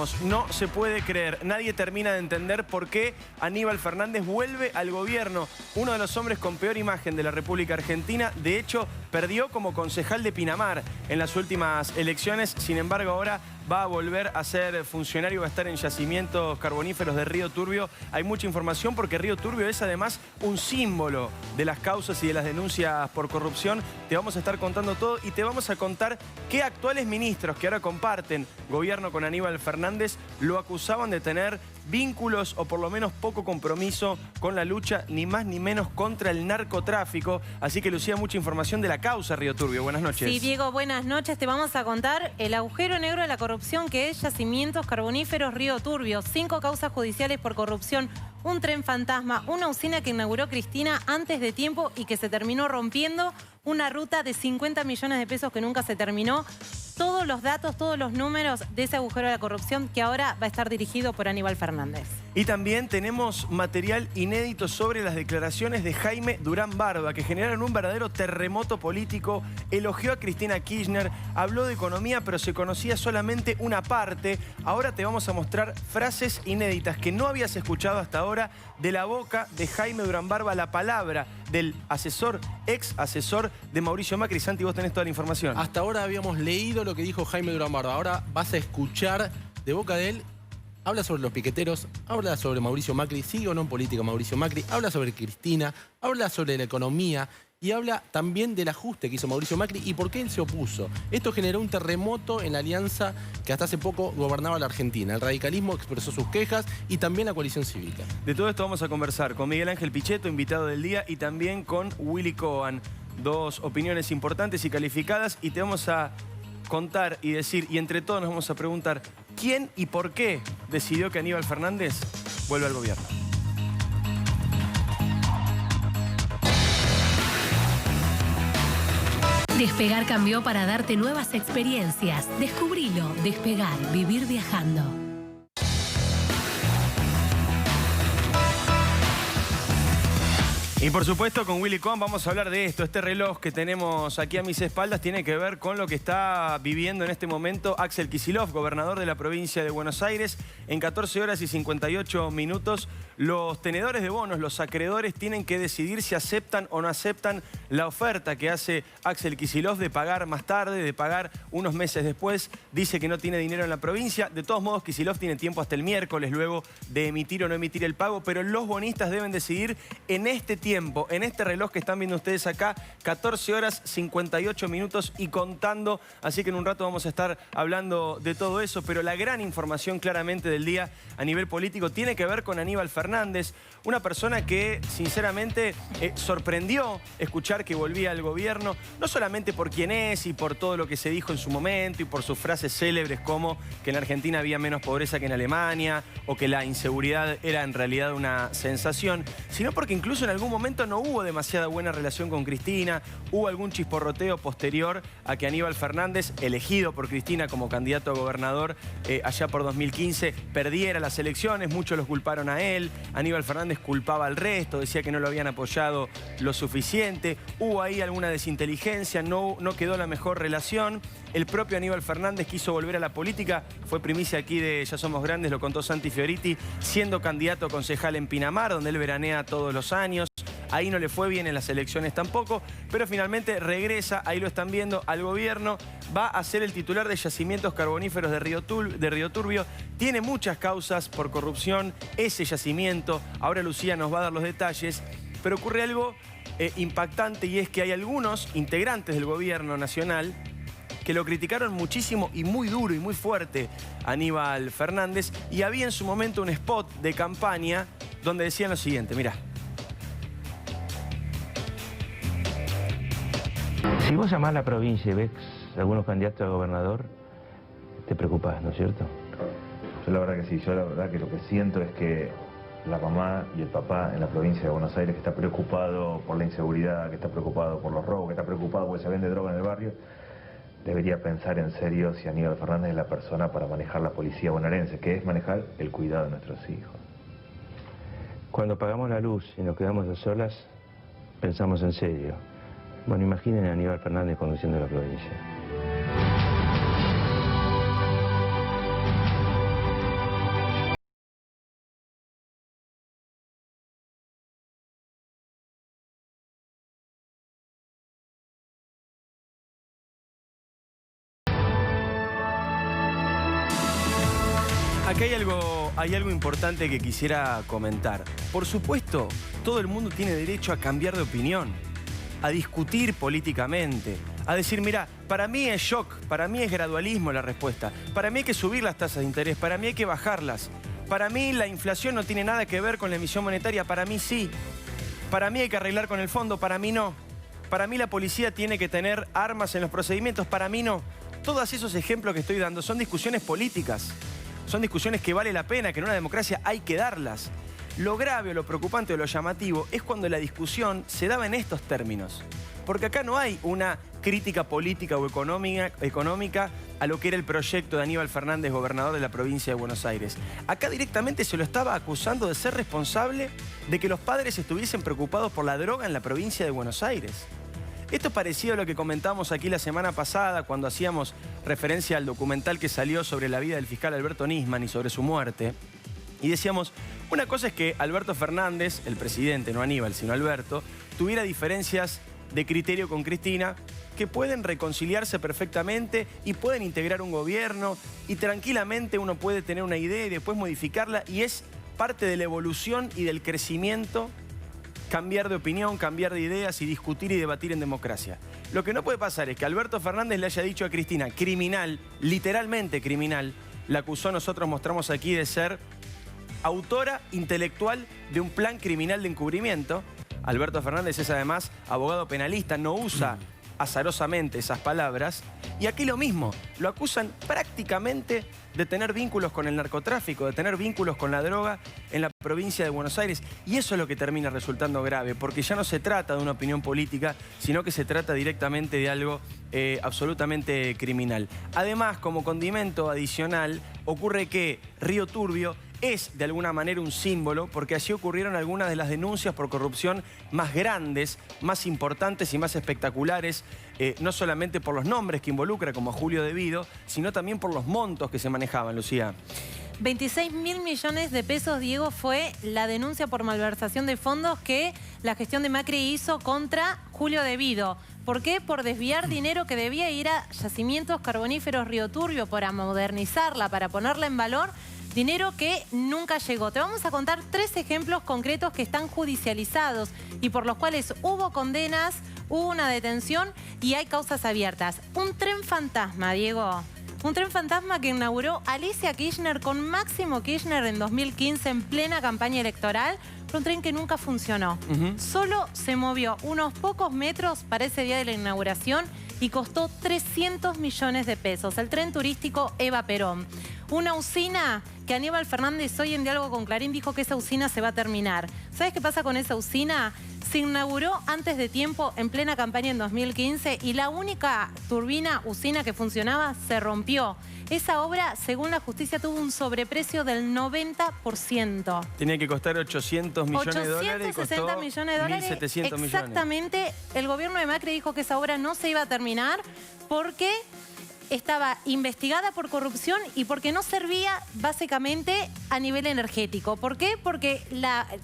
decíamos, no se puede creer. Nadie termina de entender por qué Aníbal Fernández vuelve al gobierno. Uno de los hombres con peor imagen de la República Argentina. De hecho, perdió como concejal de Pinamar en las últimas elecciones. Sin embargo, ahora va a volver a ser funcionario, va a estar en yacimientos carboníferos de Río Turbio. Hay mucha información porque Río Turbio es además un símbolo de las causas y de las denuncias por corrupción. Te vamos a estar contando todo y te vamos a contar qué actuales ministros que ahora comparten gobierno con Aníbal Fernández lo acusaban de tener vínculos o por lo menos poco compromiso con la lucha, ni más ni menos, contra el narcotráfico. Así que, Lucía, mucha información de la causa Río Turbio. Buenas noches. Sí, Diego, buenas noches. Te vamos a contar el agujero negro de la corrupción que es Yacimientos Carboníferos Río Turbio. 5 causas judiciales por corrupción, un tren fantasma, una usina que inauguró Cristina antes de tiempo y que se terminó rompiendo, una ruta de 50 millones de pesos que nunca se terminó. Todos los datos, todos los números de ese agujero de la corrupción que ahora va a estar dirigido por Aníbal Fernández. Y también tenemos material inédito sobre las declaraciones de Jaime Durán Barba, que generaron un verdadero terremoto político. Elogió a Cristina Kirchner, habló de economía, pero se conocía solamente una parte. Ahora te vamos a mostrar frases inéditas que no habías escuchado hasta ahora de la boca de Jaime Durán Barba, la palabra del asesor, ex asesor de Mauricio Macri. Santi, vos tenés toda la información. Hasta ahora habíamos leído lo que dijo Jaime Durán Barba. Ahora vas a escuchar de boca de él. Habla sobre los piqueteros, habla sobre Mauricio Macri, sigue o no en política Mauricio Macri, habla sobre Cristina, habla sobre la economía y habla también del ajuste que hizo Mauricio Macri y por qué él se opuso. Esto generó un terremoto en la alianza que hasta hace poco gobernaba la Argentina. El radicalismo expresó sus quejas y también la coalición cívica. De todo esto vamos a conversar con Miguel Ángel Pichetto, invitado del día, y también con Willy Cohen. Dos opiniones importantes y calificadas, y te vamos a contar y decir, y entre todos nos vamos a preguntar, ¿quién y por qué decidió que Aníbal Fernández vuelva al gobierno? Despegar cambió para darte nuevas experiencias. Descubrilo. Despegar. Vivir viajando. Y por supuesto con Willy Cohen vamos a hablar de esto. Este reloj que tenemos aquí a mis espaldas tiene que ver con lo que está viviendo en este momento Axel Kicillof, gobernador de la provincia de Buenos Aires. En 14 horas y 58 minutos, los tenedores de bonos, los acreedores, tienen que decidir si aceptan o no aceptan la oferta que hace Axel Kicillof de pagar más tarde, de pagar unos meses después. Dice que no tiene dinero en la provincia. De todos modos, Kicillof tiene tiempo hasta el miércoles luego de emitir o no emitir el pago, pero los bonistas deben decidir en este tiempo, en este reloj que están viendo ustedes acá, 14 horas 58 minutos y contando. Así que en un rato vamos a estar hablando de todo eso, pero la gran información claramente del día a nivel político tiene que ver con Aníbal Fernández, una persona que sinceramente sorprendió escuchar que volvía al gobierno, no solamente por quién es y por todo lo que se dijo en su momento y por sus frases célebres como que en Argentina había menos pobreza que en Alemania o que la inseguridad era en realidad una sensación, sino porque incluso en algún momento no hubo demasiada buena relación con Cristina, hubo algún chisporroteo posterior a que Aníbal Fernández, elegido por Cristina como candidato a gobernador allá por 2015, perdiera las elecciones. Muchos los culparon a él, Aníbal Fernández culpaba al resto, decía que no lo habían apoyado lo suficiente, hubo ahí alguna desinteligencia, no quedó la mejor relación. El propio Aníbal Fernández quiso volver a la política, fue primicia aquí de Ya Somos Grandes, lo contó Santi Fioriti, siendo candidato a concejal en Pinamar, donde él veranea todos los años. Ahí no le fue bien en las elecciones tampoco, pero finalmente regresa, ahí lo están viendo, al gobierno. Va a ser el titular de Yacimientos Carboníferos de Río Turbio. Tiene muchas causas por corrupción ese yacimiento. Ahora Lucía nos va a dar los detalles, pero ocurre algo impactante, y es que hay algunos integrantes del gobierno nacional que lo criticaron muchísimo y muy duro y muy fuerte a Aníbal Fernández, y había en su momento un spot de campaña donde decían lo siguiente, mirá. Si vos llamás a la provincia y ves algunos candidatos a gobernador, te preocupás, ¿no es cierto? Yo la verdad que sí, yo la verdad que lo que siento es que la mamá y el papá en la provincia de Buenos Aires, que está preocupado por la inseguridad, que está preocupado por los robos, que está preocupado porque se vende droga en el barrio, debería pensar en serio si Aníbal Fernández es la persona para manejar la policía bonaerense, que es manejar el cuidado de nuestros hijos. Cuando apagamos la luz y nos quedamos a solas, pensamos en serio. Bueno, imaginen a Aníbal Fernández conduciendo la provincia. Acá hay algo importante que quisiera comentar. Por supuesto, todo el mundo tiene derecho a cambiar de opinión, a discutir políticamente, a decir, mira, para mí es shock, para mí es gradualismo la respuesta, para mí hay que subir las tasas de interés, para mí hay que bajarlas, para mí la inflación no tiene nada que ver con la emisión monetaria, para mí sí, para mí hay que arreglar con el fondo, para mí no, para mí la policía tiene que tener armas en los procedimientos, para mí no. Todos esos ejemplos que estoy dando son discusiones políticas. Son discusiones que vale la pena, que en una democracia hay que darlas. Lo grave o lo preocupante o lo llamativo es cuando la discusión se daba en estos términos. Porque acá no hay una crítica política o económica a lo que era el proyecto de Aníbal Fernández, gobernador de la provincia de Buenos Aires. Acá directamente se lo estaba acusando de ser responsable de que los padres estuviesen preocupados por la droga en la provincia de Buenos Aires. Esto es parecido a lo que comentamos aquí la semana pasada cuando hacíamos referencia al documental que salió sobre la vida del fiscal Alberto Nisman y sobre su muerte. Y decíamos, una cosa es que Alberto Fernández, el presidente, no Aníbal, sino Alberto, tuviera diferencias de criterio con Cristina que pueden reconciliarse perfectamente y pueden integrar un gobierno y tranquilamente uno puede tener una idea y después modificarla y es parte de la evolución y del crecimiento cambiar de opinión, cambiar de ideas y discutir y debatir en democracia. Lo que no puede pasar es que Alberto Fernández le haya dicho a Cristina, criminal, literalmente criminal, la acusó, nosotros mostramos aquí de ser autora intelectual de un plan criminal de encubrimiento. Alberto Fernández es además abogado penalista, no usa azarosamente esas palabras. Y aquí lo mismo, lo acusan prácticamente de tener vínculos con el narcotráfico, de tener vínculos con la droga en la provincia de Buenos Aires. Y eso es lo que termina resultando grave, porque ya no se trata de una opinión política, sino que se trata directamente de algo absolutamente criminal. Además, como condimento adicional, ocurre que Río Turbio es de alguna manera un símbolo, porque así ocurrieron algunas de las denuncias por corrupción más grandes, más importantes y más espectaculares, no solamente por los nombres que involucra, como Julio De Vido, sino también por los montos que se manejaban, Lucía. 26.000 millones de pesos, Diego, fue la denuncia por malversación de fondos que la gestión de Macri hizo contra Julio De Vido. ¿Por qué? Por desviar dinero que debía ir a Yacimientos Carboníferos Río Turbio, para modernizarla, para ponerla en valor. Dinero que nunca llegó. Te vamos a contar 3 ejemplos concretos que están judicializados y por los cuales hubo condenas, hubo una detención y hay causas abiertas. Un tren fantasma, Diego. Un tren fantasma que inauguró Alicia Kirchner con Máximo Kirchner en 2015 en plena campaña electoral. Fue un tren que nunca funcionó. Solo se movió unos pocos metros para ese día de la inauguración y costó 300 millones de pesos. El tren turístico Eva Perón. Una usina que Aníbal Fernández hoy en diálogo con Clarín dijo que esa usina se va a terminar. ¿Sabes qué pasa con esa usina? Se inauguró antes de tiempo en plena campaña en 2015 y la única usina que funcionaba se rompió. Esa obra, según la justicia, tuvo un sobreprecio del 90%. Tenía que costar 800 millones de dólares y costó 860 millones de dólares. 1.700 millones. Exactamente. El gobierno de Macri dijo que esa obra no se iba a terminar porque estaba investigada por corrupción y porque no servía básicamente a nivel energético. ¿Por qué? Porque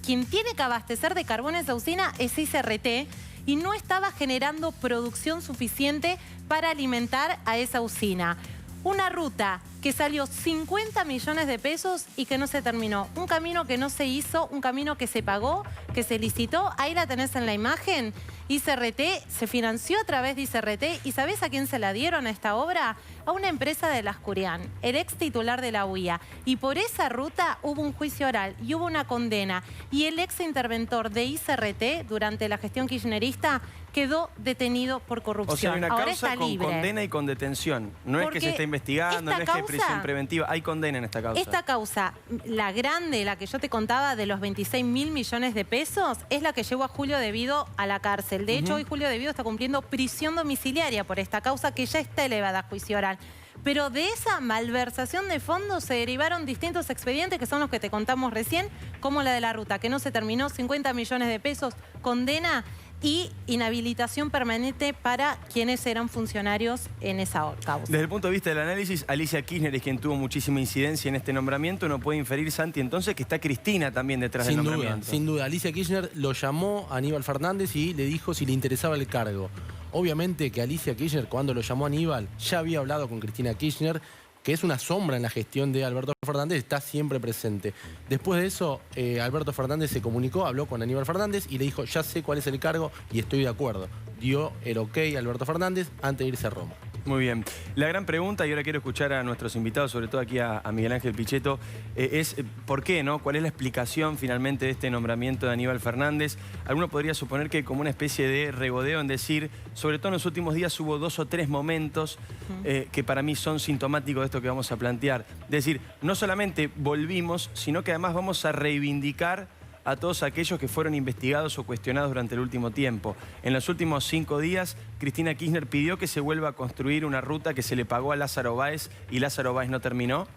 quien tiene que abastecer de carbón esa usina es ICRT y no estaba generando producción suficiente para alimentar a esa usina. Una ruta que salió 50 millones de pesos y que no se terminó. Un camino que no se hizo, un camino que se pagó, que se licitó. Ahí la tenés en la imagen. ICRT se financió a través de ICRT. ¿Y sabés a quién se la dieron a esta obra? A una empresa de Las Curián, el ex titular de la UIA. Y por esa ruta hubo un juicio oral y hubo una condena. Y el ex interventor de ICRT durante la gestión kirchnerista quedó detenido por corrupción. O sea, hay una Ahora causa está con libre. condena y con detención. No es que se está investigando, no es que hay prisión preventiva. Hay condena en esta causa. Esta causa, la grande, la que yo te contaba de los 26.000 millones de pesos, es la que llevó a Julio De Vido a la cárcel. De hecho, hoy Julio De Vido está cumpliendo prisión domiciliaria por esta causa que ya está elevada a juicio oral. Pero de esa malversación de fondos se derivaron distintos expedientes que son los que te contamos recién, como la de la ruta, que no se terminó, 50 millones de pesos, condena y inhabilitación permanente para quienes eran funcionarios en esa causa. Desde el punto de vista del análisis, Alicia Kirchner es quien tuvo muchísima incidencia en este nombramiento. Uno puede inferir, Santi, entonces, que está Cristina también detrás del nombramiento. Sin duda. Alicia Kirchner lo llamó a Aníbal Fernández y le dijo si le interesaba el cargo. Obviamente que Alicia Kirchner, cuando lo llamó a Aníbal, ya había hablado con Cristina Kirchner, que es una sombra en la gestión de Alberto Fernández, está siempre presente. Después de eso, Alberto Fernández se comunicó, habló con Aníbal Fernández y le dijo, ya sé cuál es el cargo y estoy de acuerdo. Dio el ok a Alberto Fernández antes de irse a Roma. Muy bien. La gran pregunta, y ahora quiero escuchar a nuestros invitados, sobre todo aquí a Miguel Ángel Pichetto, es ¿por qué, no? ¿Cuál es la explicación finalmente de este nombramiento de Aníbal Fernández? Alguno podría suponer que como una especie de regodeo en decir, sobre todo en los últimos días hubo 2 o 3 momentos que para mí son sintomáticos de esto que vamos a plantear. Es decir, no solamente volvimos, sino que además vamos a reivindicar a todos aquellos que fueron investigados o cuestionados durante el último tiempo. En los últimos 5 días, Cristina Kirchner pidió que se vuelva a construir una ruta que se le pagó a Lázaro Báez y Lázaro Báez no terminó.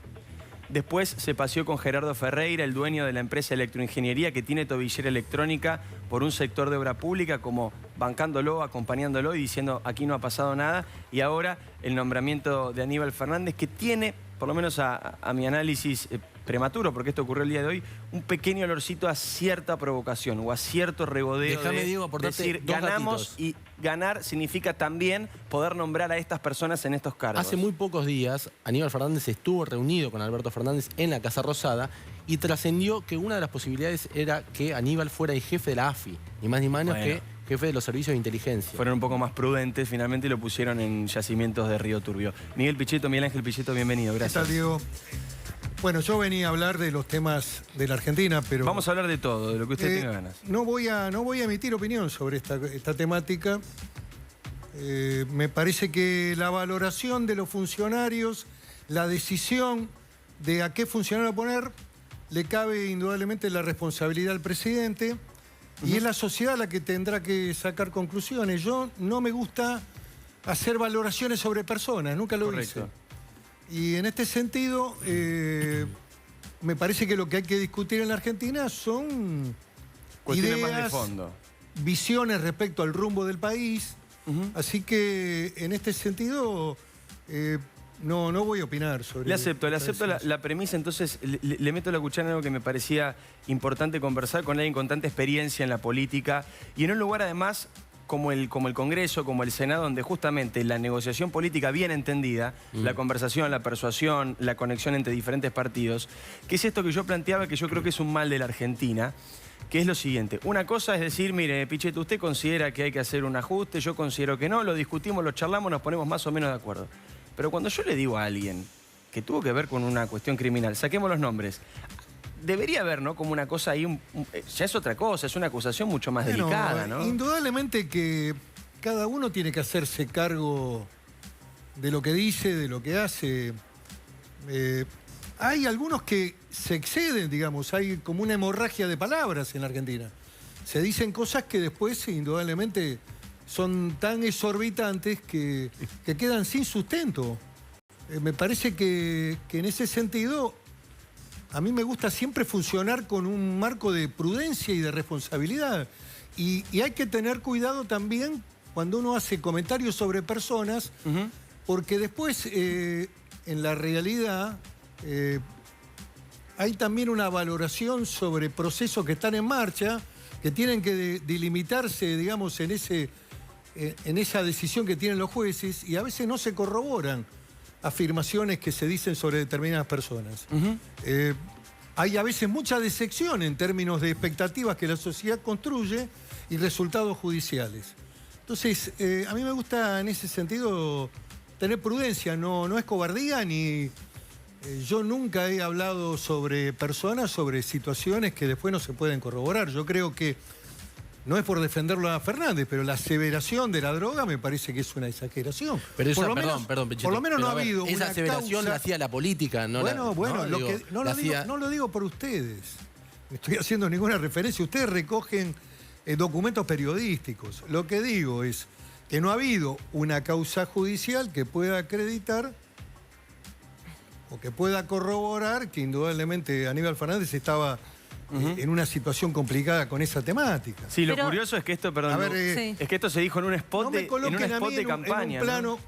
Después se paseó con Gerardo Ferreira, el dueño de la empresa Electroingeniería que tiene tobillera electrónica, por un sector de obra pública, como bancándolo, acompañándolo y diciendo aquí no ha pasado nada. Y ahora el nombramiento de Aníbal Fernández, que tiene, por lo menos a mi análisis prematuro, porque esto ocurrió el día de hoy, un pequeño olorcito a cierta provocación o a cierto regodeo. Déjame, de Diego, aportarte decir, dos ganamos gatitos. y ganar significa también poder nombrar a estas personas en estos cargos. Hace muy pocos días, Aníbal Fernández estuvo reunido con Alberto Fernández en la Casa Rosada y trascendió que una de las posibilidades era que Aníbal fuera el jefe de la AFI, ni más ni menos que jefe de los servicios de inteligencia. Fueron un poco más prudentes finalmente y lo pusieron en yacimientos de Río Turbio. Miguel Ángel Pichetto, bienvenido, gracias. ¿Qué tal, Diego? Bueno, yo venía a hablar de los temas de la Argentina, pero... Vamos a hablar de todo, de lo que usted tenga ganas. No voy a emitir opinión sobre esta temática. Me parece que la valoración de los funcionarios, la decisión de a qué funcionario poner, le cabe indudablemente la responsabilidad al presidente y es la sociedad la que tendrá que sacar conclusiones. Yo no me gusta hacer valoraciones sobre personas, nunca lo hice. Y en este sentido, me parece que lo que hay que discutir en la Argentina son cuestiones ideas, más de fondo, visiones respecto al rumbo del país. Así que en este sentido no voy a opinar sobre... Le acepto la premisa, entonces le meto la cuchara en algo que me parecía importante conversar con alguien con tanta experiencia en la política y en un lugar además como el Congreso, como el Senado, donde justamente la negociación política bien entendida, la conversación, la persuasión, la conexión entre diferentes partidos, que es esto que yo planteaba, que yo creo que es un mal de la Argentina, que es lo siguiente. Una cosa es decir, mire, Pichetto, usted considera que hay que hacer un ajuste, yo considero que no, lo discutimos, lo charlamos, nos ponemos más o menos de acuerdo. Pero cuando yo le digo a alguien que tuvo que ver con una cuestión criminal, saquemos los nombres, debería haber, ¿no? Como una cosa ahí, ya es otra cosa, es una acusación mucho más delicada, ¿no? Indudablemente que cada uno tiene que hacerse cargo de lo que dice, de lo que hace. Hay algunos que se exceden, digamos, hay como una hemorragia de palabras en la Argentina. Se dicen cosas que después, indudablemente, son tan exorbitantes que quedan sin sustento. Me parece que en ese sentido... A mí me gusta siempre funcionar con un marco de prudencia y de responsabilidad. Y hay que tener cuidado también cuando uno hace comentarios sobre personas, porque después, en la realidad, hay también una valoración sobre procesos que están en marcha, que tienen que delimitarse, digamos, en esa decisión que tienen los jueces, y a veces no se corroboran afirmaciones que se dicen sobre determinadas personas. Hay a veces mucha decepción en términos de expectativas que la sociedad construye y resultados judiciales. Entonces, a mí me gusta en ese sentido tener prudencia, no es cobardía ni... yo nunca he hablado sobre personas, sobre situaciones que después no se pueden corroborar. Yo creo que... No es por defenderlo a Fernández, pero la aseveración de la droga me parece que es una exageración. Pero esa, perdón, Pichetto, por lo menos no ha habido una esa aseveración causa... la hacía la política, no no lo digo por ustedes. No estoy haciendo ninguna referencia. Ustedes recogen documentos periodísticos. Lo que digo es que no ha habido una causa judicial que pueda acreditar o que pueda corroborar que indudablemente Aníbal Fernández estaba... en una situación complicada con esa temática. Sí, lo curioso es que esto, perdón, es que esto se dijo en un spot de campaña. En un plano,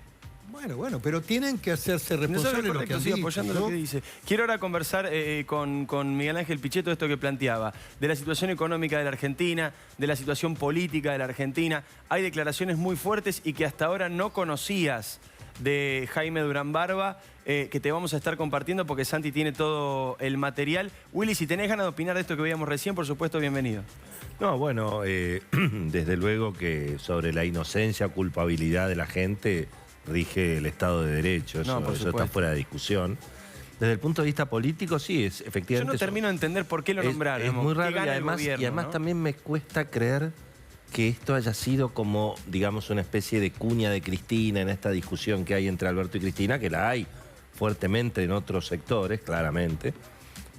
¿no? Bueno, pero tienen que hacerse responsables de lo que han dicho. Apoyando lo que dice. Quiero ahora conversar con Miguel Ángel Pichetto de esto que planteaba, de la situación económica de la Argentina, de la situación política de la Argentina. Hay declaraciones muy fuertes y que hasta ahora no conocías. de Jaime Durán Barba, que te vamos a estar compartiendo porque Santi tiene todo el material. Willy, si tenés ganas de opinar de esto que veíamos recién, por supuesto, bienvenido. No, bueno, desde luego que sobre la inocencia o culpabilidad de la gente rige el Estado de Derecho, eso está fuera de discusión. Desde el punto de vista político, sí, es efectivamente... Yo no termino de entender por qué lo nombraron. Es muy raro y además, ¿no? también me cuesta creer que esto haya sido como, digamos, una especie de cuña de Cristina en esta discusión que hay entre Alberto y Cristina, que la hay fuertemente en otros sectores, claramente.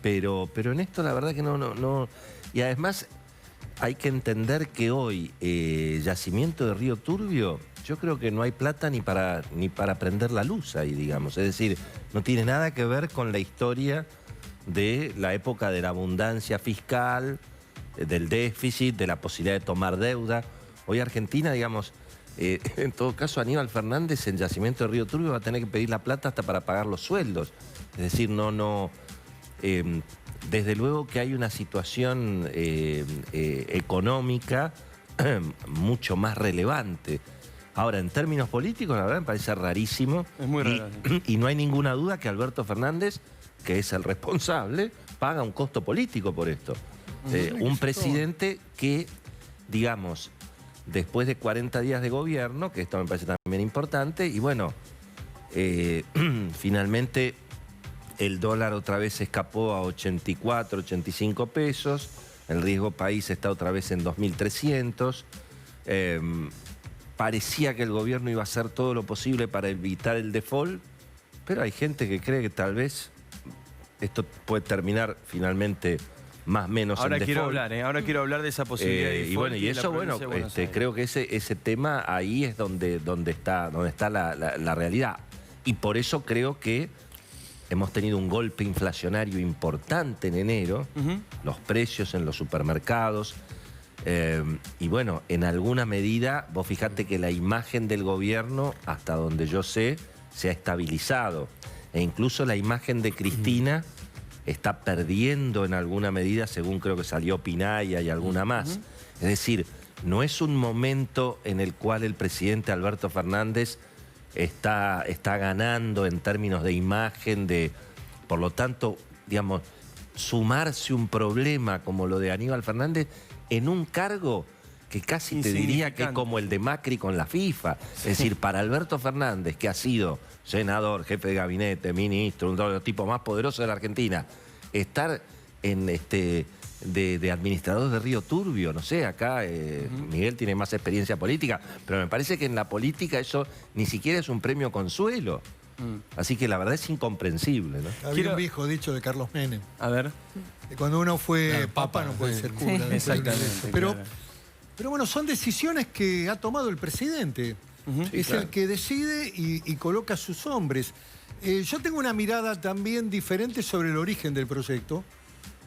Pero en esto la verdad que no. Y además hay que entender que hoy yacimiento de Río Turbio, yo creo que no hay plata ni para prender la luz ahí, digamos. Es decir, no tiene nada que ver con la historia de la época de la abundancia fiscal, del déficit, de la posibilidad de tomar deuda. Hoy Argentina, digamos, en todo caso Aníbal Fernández en yacimiento de Río Turbio va a tener que pedir la plata hasta para pagar los sueldos. Es decir, desde luego que hay una situación económica mucho más relevante. Ahora, en términos políticos, la verdad me parece rarísimo. Es muy raro. Y no hay ninguna duda que Alberto Fernández, que es el responsable, paga un costo político por esto. Un presidente que, digamos, después de 40 días de gobierno, que esto me parece también importante, y bueno, finalmente el dólar otra vez escapó a 84, 85 pesos, el riesgo país está otra vez en 2.300, parecía que el gobierno iba a hacer todo lo posible para evitar el default, pero hay gente que cree que tal vez esto puede terminar finalmente más o menos ahora en quiero default. hablar, ahora quiero hablar de esa posibilidad de default. Y eso, bueno, creo que ese tema ahí es donde está la realidad. Y por eso creo que hemos tenido un golpe inflacionario importante en enero, los precios en los supermercados. Y bueno, en alguna medida, vos fijate que la imagen del gobierno, hasta donde yo sé, se ha estabilizado. E incluso la imagen de Cristina está perdiendo en alguna medida, según creo que salió Pinaya y alguna más. Es decir, no es un momento en el cual el presidente Alberto Fernández está ganando en términos de imagen, por lo tanto, digamos, sumarse un problema como lo de Aníbal Fernández en un cargo que casi te diría que es como el de Macri con la FIFA. Es decir, para Alberto Fernández, que ha sido senador, jefe de gabinete, ministro, uno de los tipos más poderosos de la Argentina, estar en de administrador de Río Turbio, no sé, acá Miguel tiene más experiencia política, pero me parece que en la política eso ni siquiera es un premio consuelo. Así que la verdad es incomprensible, ¿no? Había un viejo dicho de Carlos Menem. A ver. Que cuando uno fue papa no puede ser cura. Sí. Exactamente. Pero bueno, son decisiones que ha tomado el presidente. Es el que decide y coloca a sus hombres. Yo tengo una mirada también diferente sobre el origen del proyecto.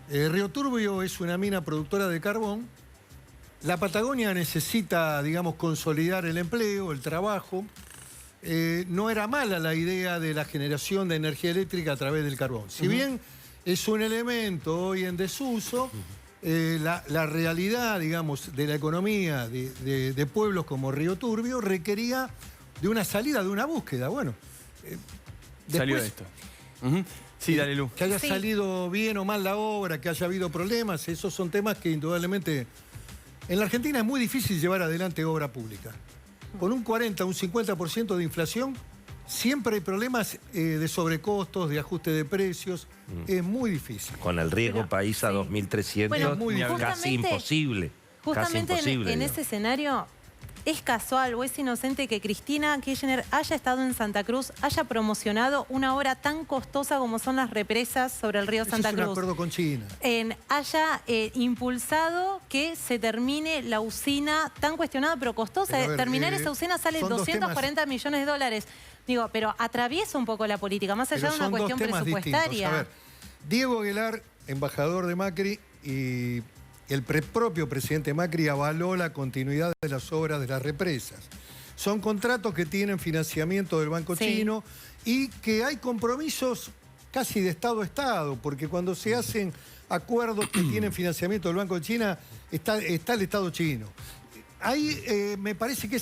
Río Turbio es una mina productora de carbón. La Patagonia necesita, digamos, consolidar el empleo, el trabajo. No era mala la idea de la generación de energía eléctrica a través del carbón. Si bien es un elemento hoy en desuso, la realidad, digamos, de la economía de pueblos como Río Turbio requería de una salida, de una búsqueda. Bueno, salió esto. Sí, dale, Lu. Que haya salido bien o mal la obra, que haya habido problemas, esos son temas que indudablemente... En la Argentina es muy difícil llevar adelante obra pública. Con un 40, un 50% de inflación, siempre hay problemas de sobrecostos, de ajuste de precios. Es muy difícil. Con el riesgo país a 2.300, bueno, casi imposible. Justamente casi imposible, en ese escenario, ¿es casual o es inocente que Cristina Kirchner haya estado en Santa Cruz, haya promocionado una obra tan costosa como son las represas sobre el río Santa Cruz? Es un acuerdo con China. Haya impulsado que se termine la usina tan cuestionada pero costosa. Pero a ver, terminar esa usina sale 240 millones de dólares. Digo, pero atraviesa un poco la política, más allá de una cuestión presupuestaria. A ver, Diego Aguilar, embajador de Macri, y el propio presidente Macri avaló la continuidad de las obras de las represas. Son contratos que tienen financiamiento del Banco Chino y que hay compromisos casi de Estado a Estado, porque cuando se hacen acuerdos que tienen financiamiento del Banco de China, está el Estado chino. Ahí me parece que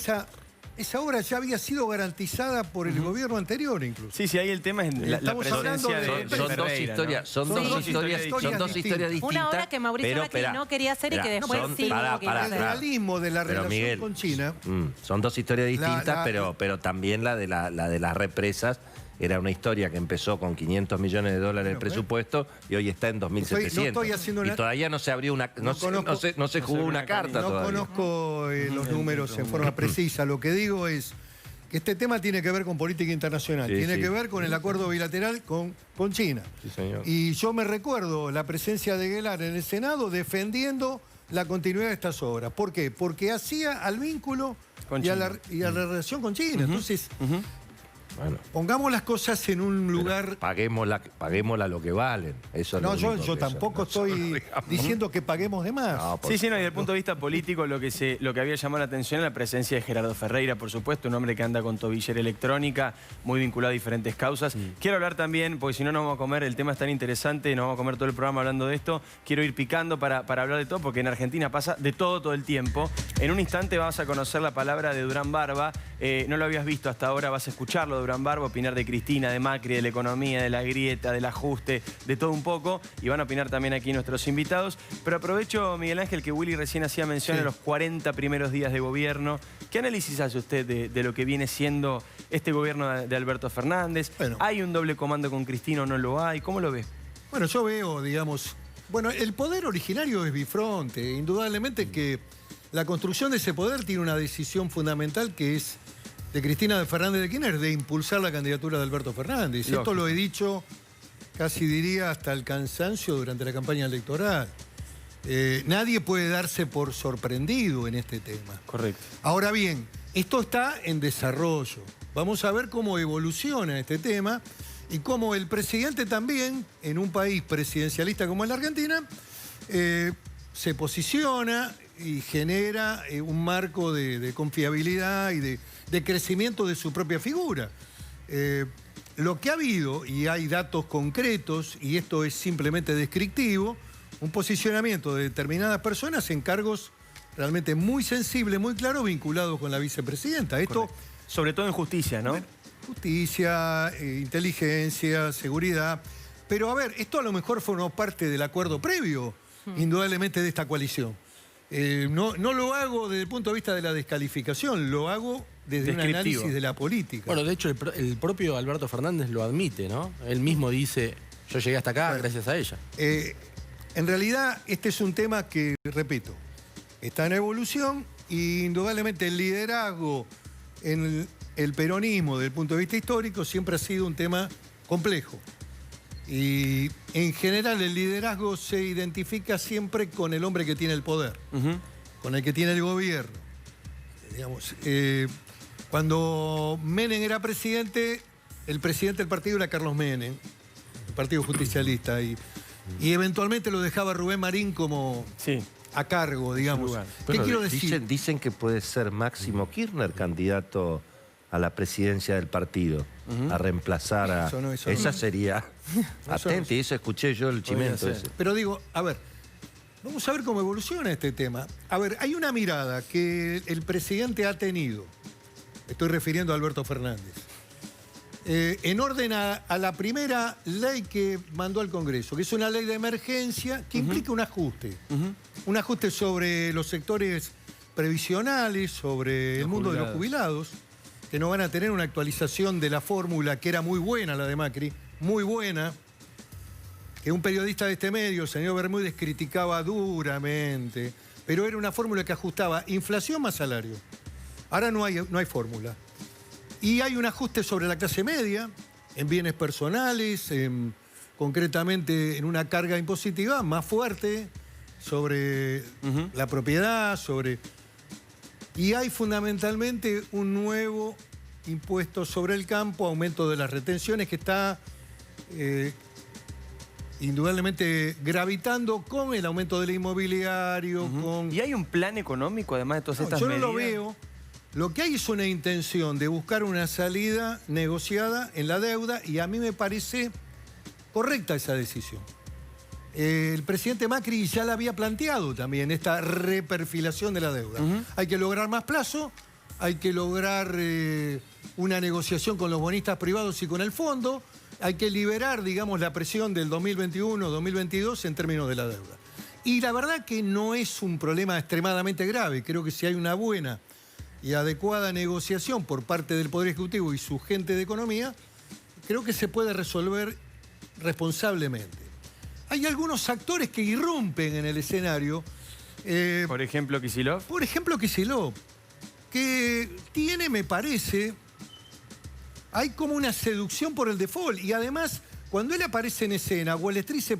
esa obra ya había sido garantizada por el gobierno anterior incluso. Sí, ahí el tema es la Estamos hablando presencia de- de Son dos Ferreira, historias, ¿no? son Son dos dos historias historias distintas. Una obra que Mauricio Macri no quería hacer y que después sí tuvo que El hacer. realismo de la Pero, relación Miguel, con China. Son dos historias distintas, la- pero también la de las represas era una historia que empezó con 500 millones de dólares de presupuesto y hoy está en 2.700. No estoy haciendo una- Y todavía no se abrió una, no se jugó una carta No todavía. conozco los números en forma precisa. Lo que digo es que este tema tiene que ver con política internacional, Sí, tiene sí. que ver con el acuerdo bilateral con China. Sí, señor. Y yo me recuerdo la presencia de Guelar en el Senado defendiendo la continuidad de estas obras. ¿Por qué? Porque hacía al vínculo Con y a, la, China. y a la relación con China. Entonces, Bueno, pongamos las cosas en un lugar... paguémosla lo que valen. Eso es No, lo yo único que tampoco estoy diciendo que paguemos de más. No, por Sí, sí, no, y desde el punto de vista político lo que había llamado la atención es la presencia de Gerardo Ferreira, por supuesto, un hombre que anda con tobillera electrónica, muy vinculado a diferentes causas. Quiero hablar también, porque si no nos vamos a comer, el tema es tan interesante, nos vamos a comer todo el programa hablando de esto, quiero ir picando para hablar de todo, porque en Argentina pasa de todo el tiempo. En un instante vas a conocer la palabra de Durán Barba, no lo habías visto hasta ahora, vas a escucharlo, Durán Barba, opinar de Cristina, de Macri, de la economía, de la grieta, del ajuste, de todo un poco, y van a opinar también aquí nuestros invitados. Pero aprovecho, Miguel Ángel, que Willy recién hacía mención Sí. a los 40 primeros días de gobierno. ¿Qué análisis hace usted de lo que viene siendo este gobierno de Alberto Fernández? Bueno. ¿Hay un doble comando con Cristina o no lo hay? ¿Cómo lo ve? Bueno, yo veo, digamos... Bueno, el poder originario es bifronte. Indudablemente que la construcción de ese poder tiene una decisión fundamental que es de Cristina Fernández de Kirchner, de impulsar la candidatura de Alberto Fernández. Lógico. Esto lo he dicho, casi diría, hasta el cansancio durante la campaña electoral. Nadie puede darse por sorprendido en este tema. Correcto. Ahora bien, esto está en desarrollo. Vamos a ver cómo evoluciona este tema y cómo el presidente también, en un país presidencialista como es la Argentina, se posiciona y genera un marco de confiabilidad y de crecimiento de su propia figura. Lo que ha habido, y hay datos concretos, y esto es simplemente descriptivo, un posicionamiento de determinadas personas en cargos realmente muy sensibles, muy claros, vinculados con la vicepresidenta. Esto, Sobre todo en justicia, ¿no? justicia, inteligencia, seguridad. Pero a ver, esto a lo mejor formó parte del acuerdo previo, indudablemente, de esta coalición. No lo hago desde el punto de vista de la descalificación, lo hago desde un Descriptivo. análisis de la política. Bueno, de hecho, el propio Alberto Fernández lo admite, ¿no? Él mismo dice, yo llegué hasta acá gracias a ella. En realidad, este es un tema que, repito, está en evolución y indudablemente el liderazgo en el peronismo desde el punto de vista histórico siempre ha sido un tema complejo. Y en general el liderazgo se identifica siempre con el hombre que tiene el poder, con el que tiene el gobierno. Digamos, cuando Menem era presidente, el presidente del partido era Carlos Menem, el Partido Justicialista, y eventualmente lo dejaba Rubén Marín como Sí. a cargo, digamos. lugar. ¿Qué Bueno, quiero decir? Dicen que puede ser Máximo Kirchner candidato a la presidencia del partido, a reemplazar a... Eso no, eso Esa no. sería... Atenti, eso escuché yo el chimento ser. ese. Pero digo, a ver, vamos a ver cómo evoluciona este tema. A ver, hay una mirada que el presidente ha tenido, estoy refiriendo a Alberto Fernández, en orden a la primera ley que mandó al Congreso, que es una ley de emergencia que implica un ajuste. Un ajuste sobre los sectores previsionales, sobre el mundo de los jubilados, que no van a tener una actualización de la fórmula que era muy buena, la de Macri, muy buena, que un periodista de este medio, el señor Bermúdez, criticaba duramente, pero era una fórmula que ajustaba inflación más salario. Ahora no hay fórmula. Y hay un ajuste sobre la clase media, en bienes personales, concretamente en una carga impositiva más fuerte sobre la propiedad, Y hay fundamentalmente un nuevo impuesto sobre el campo, aumento de las retenciones que está indudablemente gravitando con el aumento del inmobiliario, con... ¿Y hay un plan económico además de todas No, estas yo no medidas? lo veo. Lo que hay es una intención de buscar una salida negociada en la deuda y a mí me parece correcta esa decisión. El presidente Macri ya la había planteado también, esta reperfilación de la deuda. Hay que lograr más plazo, hay que lograr una negociación con los bonistas privados y con el fondo, hay que liberar, digamos, la presión del 2021-2022 en términos de la deuda. Y la verdad que no es un problema extremadamente grave. Creo que si hay una buena y adecuada negociación por parte del Poder Ejecutivo y su gente de economía, creo que se puede resolver responsablemente. Hay algunos actores que irrumpen en el escenario. Por ejemplo, Kicillof. Por ejemplo, Kicillof, que tiene, me parece, hay como una seducción por el default. Y además, cuando él aparece en escena, Wall Street se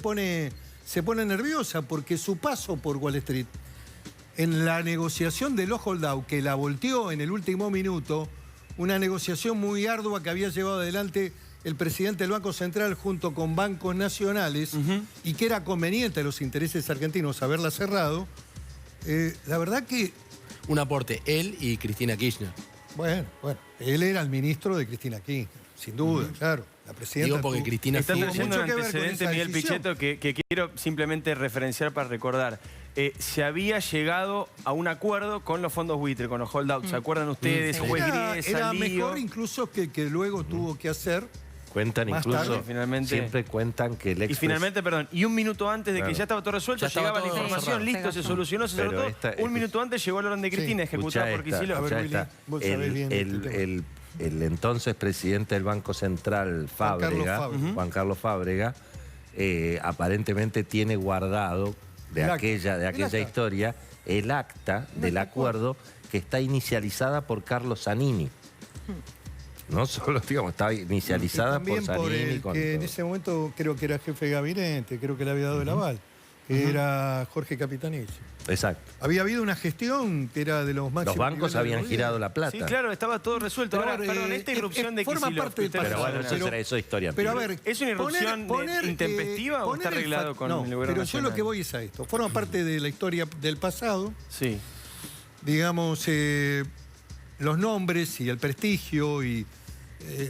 pone nerviosa porque su paso por Wall Street, en la negociación de los holdout, que la volteó en el último minuto, una negociación muy ardua que había llevado adelante el presidente del Banco Central junto con bancos nacionales y que era conveniente a los intereses argentinos haberla cerrado, la verdad que... Un aporte, él y Cristina Kirchner. Bueno, él era el ministro de Cristina Kirchner, sin duda, claro. La presidenta... Digo porque Cristina Está tuvo trayendo un mucho que ver con antecedente, esa Miguel decisión. Pichetto, que quiero simplemente referenciar para recordar. Se había llegado a un acuerdo con los fondos buitre, con los holdouts. ¿Se acuerdan ustedes? Juez Griesa, Era lío. mejor incluso que luego tuvo que hacer... Cuentan Más incluso, tarde, finalmente. siempre cuentan que el Y finalmente, perdón, y un minuto antes de que Claro. ya estaba todo resuelto, Ya estaba llegaba la todo información, cerrado. listo, se solucionó, se cerró Pero todo. Un minuto antes llegó el orden de Cristina, ejecutada por Kicillof. A ver, ya Willy, está. vos sabés bien este tema. El entonces presidente del Banco Central, Juan Carlos Fábrega, aparentemente tiene guardado de El aquella acta. historia el acta del acuerdo que está inicializada por Carlos Zanini. No solo, digamos, está inicializada por También por Zanini. el con que en todo. ese momento creo que era jefe de gabinete, creo que le había dado el aval, que era Jorge Capitanich. Exacto. Había habido una gestión que era de los máximos Los bancos niveles del habían gobierno. girado la plata. Sí, claro, estaba todo resuelto. Ahora, Pero, perdón, esta irrupción de forma Kicillof parte del que ustedes Pero bueno, mencionan, eso es historia. Pero a antigua. ver, ¿Es una irrupción intempestiva o está poner el arreglado con no, el gobierno pero yo nacional? lo que voy es a esto. Forma parte de la historia del pasado. Sí. Digamos, los nombres y el prestigio y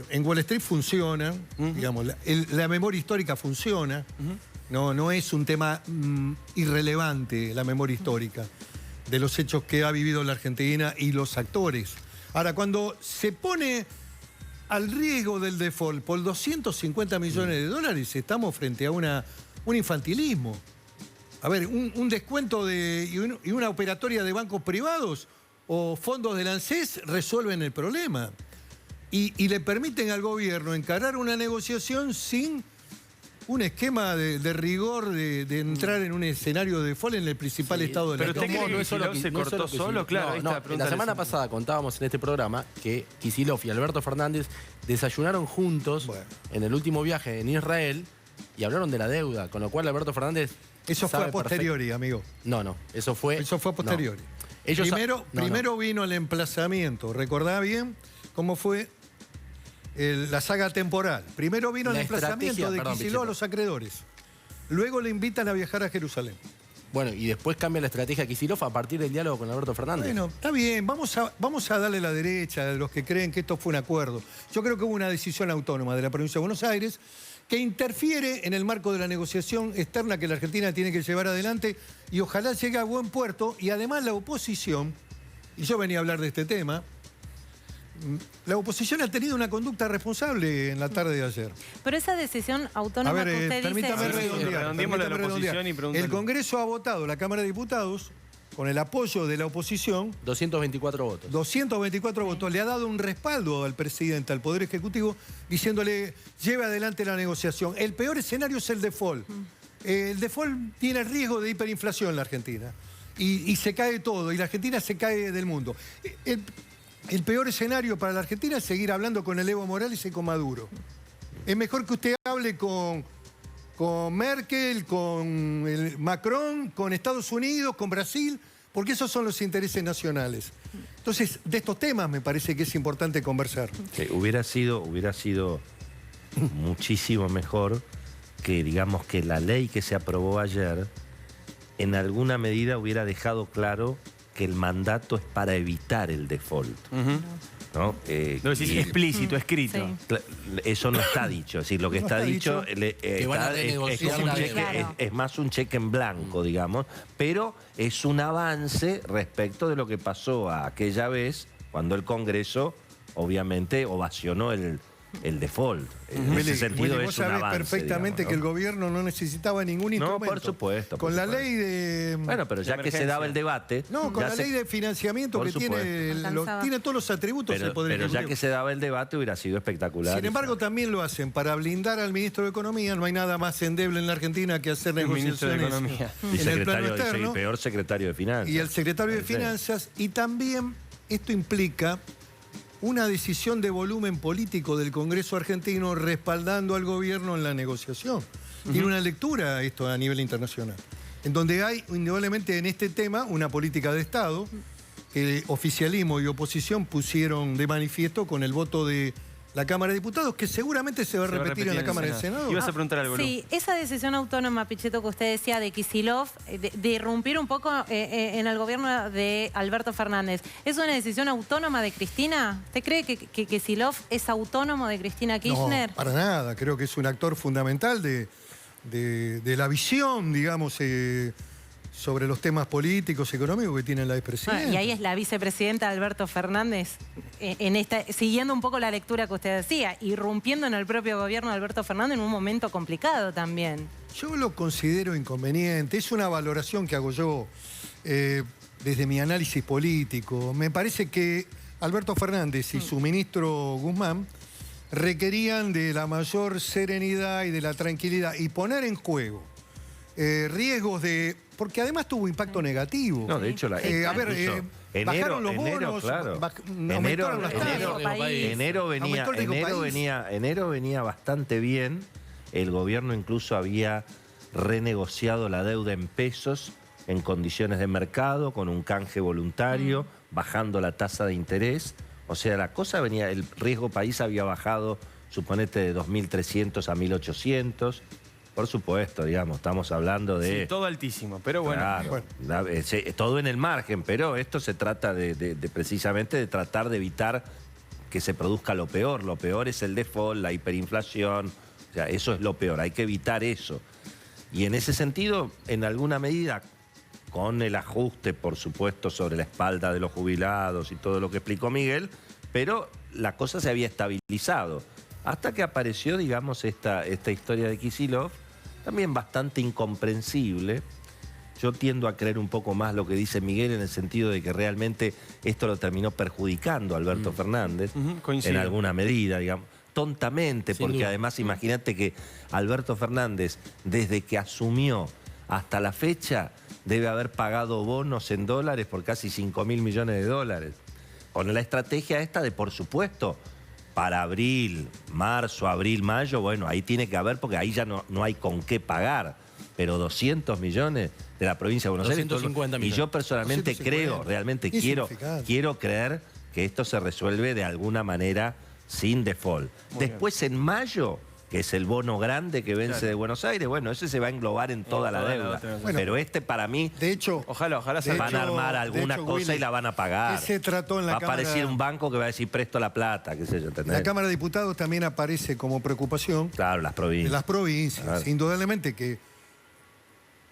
en Wall Street funcionan, digamos, la memoria histórica funciona, no es un tema irrelevante la memoria histórica de los hechos que ha vivido la Argentina y los actores. Ahora, cuando se pone al riesgo del default por 250 millones de dólares, estamos frente a un infantilismo. A ver, un descuento y una operatoria de bancos privados o fondos del ANSES resuelven el problema. Y le permiten al gobierno encarar una negociación sin un esquema de rigor de entrar en un escenario de default en el principal estado de la Pero usted economía. cree que Kicillof se cortó solo, claro. ahí está la No, pregunta la semana del- pasada contábamos en este programa que Kicillof y Alberto Fernández desayunaron juntos Bueno. en el último viaje en Israel y hablaron de la deuda, con lo cual Alberto Fernández Eso fue sabe a posteriori, amigo. No, eso fue... Eso fue a posteriori. no. Ellos Primero vino el emplazamiento. ¿Recordá bien cómo fue la saga temporal? Primero vino el La emplazamiento estrategia, de perdón, Kicillof Pichetto. a los acreedores. Luego le invitan a viajar a Jerusalén. Bueno, y después cambia la estrategia Kicillof a partir del diálogo con Alberto Fernández. Bueno, está bien, vamos a darle la derecha a los que creen que esto fue un acuerdo. Yo creo que hubo una decisión autónoma de la provincia de Buenos Aires que interfiere en el marco de la negociación externa que la Argentina tiene que llevar adelante y ojalá llegue a buen puerto. Y además la oposición, y yo venía a hablar de este tema, la oposición ha tenido una conducta responsable en la tarde de ayer. Pero esa decisión autónoma A ver, que usted permítame dice... redondear. redondeemos la de la permítame oposición redondear. y pregúntale. El Congreso ha votado, la Cámara de Diputados, con el apoyo de la oposición, 224 votos. 224 votos, le ha dado un respaldo al presidente, al Poder Ejecutivo, diciéndole, lleve adelante la negociación. El peor escenario es el default. El default tiene riesgo de hiperinflación en la Argentina. Y se cae todo, y la Argentina se cae del mundo. El peor escenario para la Argentina es seguir hablando con el Evo Morales y con Maduro. Es mejor que usted hable con Merkel, con Macron, con Estados Unidos, con Brasil, porque esos son los intereses nacionales. Entonces, de estos temas me parece que es importante conversar. Sí, hubiera sido muchísimo mejor que, digamos, que la ley que se aprobó ayer en alguna medida hubiera dejado claro que el mandato es para evitar el default. ¿No? Lo decís Y- explícito, escrito. Sí. Eso no está dicho. Es decir, lo que No está está dicho dicho. Que van a es renegociar como un la cheque- deuda. Claro. es más un cheque en blanco, digamos, pero es un avance respecto de lo que pasó aquella vez cuando el Congreso, obviamente, ovacionó el default. En ese sentido Willy, es vos un sabés avance, perfectamente digamos, ¿no? que el gobierno no necesitaba ningún instrumento. por supuesto. Con la ley de... Bueno, pero ya que se daba el debate... No, con ya la se- ley de financiamiento Por que tiene, Alcanzaba. tiene todos los atributos del Poder pero ya Ejecutivo. que se daba el debate hubiera sido espectacular. Sin embargo, también lo hacen para blindar al ministro de Economía. No hay nada más endeble en la Argentina que hacer El ministro de negociaciones Economía. y en el plano secretario, externo. y peor secretario de Finanzas. Y el secretario de Sí. Finanzas. Y también esto implica una decisión de volumen político del Congreso argentino respaldando al gobierno en la negociación. Tiene una lectura esto a nivel internacional, en donde hay indudablemente en este tema una política de Estado que oficialismo y oposición pusieron de manifiesto con el voto de la Cámara de Diputados, que seguramente se va a repetir en la Cámara del Senado. Ibas a preguntar algo, Lu. Sí, esa decisión autónoma, Pichetto, que usted decía de Kicillof, de irrumpir un poco en el gobierno de Alberto Fernández, ¿es una decisión autónoma de Cristina? ¿Usted cree que Kicillof es autónomo de Cristina Kirchner? No, para nada. Creo que es un actor fundamental de la visión, digamos, sobre los temas políticos, económicos que tiene la expresidenta. Y ahí es la vicepresidenta Alberto Fernández, siguiendo un poco la lectura que usted decía, irrumpiendo en el propio gobierno de Alberto Fernández en un momento complicado también. Yo lo considero inconveniente. Es una valoración que hago yo desde mi análisis político. Me parece que Alberto Fernández y su ministro Guzmán requerían de la mayor serenidad y de la tranquilidad y poner en juego riesgos de... Porque además tuvo impacto negativo. No, de hecho, bajaron los bonos, claro. aumentaron las tasas. Enero venía bastante bien. El gobierno incluso había renegociado la deuda en pesos en condiciones de mercado, con un canje voluntario, bajando la tasa de interés. O sea, la cosa venía, el riesgo país había bajado, suponete, de 2.300 a 1.800. Por supuesto, digamos, estamos hablando de... Sí, todo altísimo, pero bueno. Claro, todo en el margen, pero esto se trata precisamente de tratar de evitar que se produzca lo peor. Lo peor es el default, la hiperinflación, o sea, eso es lo peor, hay que evitar eso. Y en ese sentido, en alguna medida, con el ajuste, por supuesto, sobre la espalda de los jubilados y todo lo que explicó Miguel, pero la cosa se había estabilizado. Hasta que apareció, digamos, esta historia de Kicillof, también bastante incomprensible. Yo tiendo a creer un poco más lo que dice Miguel en el sentido de que realmente esto lo terminó perjudicando a Alberto Fernández, en alguna medida, digamos. Tontamente, Sin porque duda. además imagínate que Alberto Fernández, desde que asumió hasta la fecha, debe haber pagado bonos en dólares por casi 5.000 millones de dólares. Con la estrategia esta de, por supuesto, para abril, marzo, abril, mayo, bueno, ahí tiene que haber, porque ahí ya no hay con qué pagar. Pero 200 millones de la provincia de Buenos Aires. 250 millones. Y yo personalmente 250. creo, realmente Insignificante. quiero creer que esto se resuelve de alguna manera sin default. Después en mayo, que es el bono grande que vence de Buenos Aires, bueno, ese se va a englobar en toda la toda la deuda. otra. Bueno, pero para mí... De hecho, Ojalá se Van a armar alguna cosa Willy, y la van a pagar. ¿qué se trató en la va a Cámara? aparecer un banco que va a decir presto la plata, qué sé yo, ¿entendés? La Cámara de Diputados también aparece como preocupación Claro, las de provincias. las provincias. Claro. Indudablemente que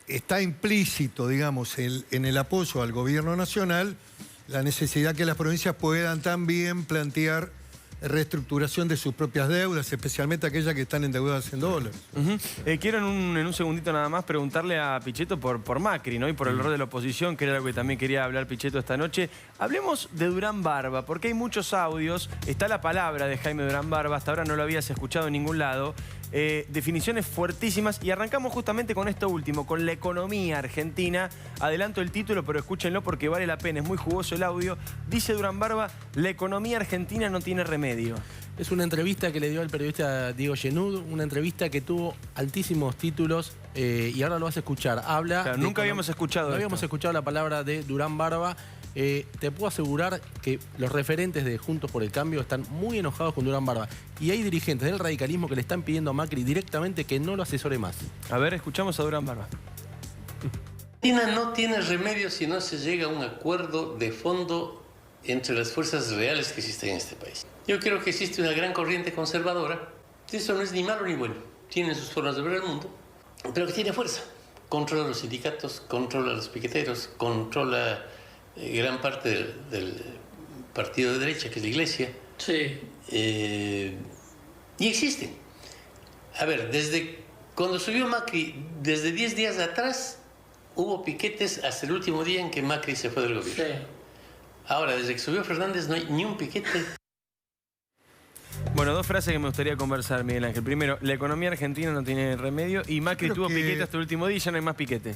está implícito, digamos, en el apoyo al gobierno nacional la necesidad que las provincias puedan también plantear reestructuración de sus propias deudas, especialmente aquellas que están endeudadas en dólares. Quiero en un segundito nada más preguntarle a Pichetto por Macri, ¿no? Y por el rol de la oposición, que era algo que también quería hablar Pichetto esta noche. Hablemos de Durán Barba, porque hay muchos audios. Está la palabra de Jaime Durán Barba, hasta ahora no lo habías escuchado en ningún lado. Definiciones fuertísimas. Y arrancamos justamente con esto último, con la economía argentina. Adelanto el título, pero escúchenlo porque vale la pena. Es muy jugoso el audio. Dice Durán Barba, la economía argentina no tiene remedio. Es una entrevista que le dio el periodista Diego Genud, una entrevista que tuvo altísimos títulos y ahora lo vas a escuchar. Habla... Claro, nunca habíamos escuchado No habíamos esto. escuchado la palabra de Durán Barba. Te puedo asegurar que los referentes de Juntos por el Cambio están muy enojados con Durán Barba. Y hay dirigentes del radicalismo que le están pidiendo a Macri directamente que no lo asesore más. A ver, escuchamos a Durán Barba. Argentina no tiene remedio si no se llega a un acuerdo de fondo entre las fuerzas reales que existen en este país. Yo creo que existe una gran corriente conservadora. Eso no es ni malo ni bueno. Tienen sus formas de ver el mundo, pero que tiene fuerza. Controla los sindicatos, controla a los piqueteros, controla gran parte del partido de derecha, que es la Iglesia. Sí. Y existen. A ver, desde cuando subió Macri, desde 10 días atrás, hubo piquetes hasta el último día en que Macri se fue del gobierno. Sí. Ahora, desde que subió Fernández no hay ni un piquete. Bueno, dos frases que me gustaría conversar, Miguel Ángel. Primero, la economía argentina no tiene remedio y Macri Creo tuvo que- piquete hasta el último día y ya no hay más piquete.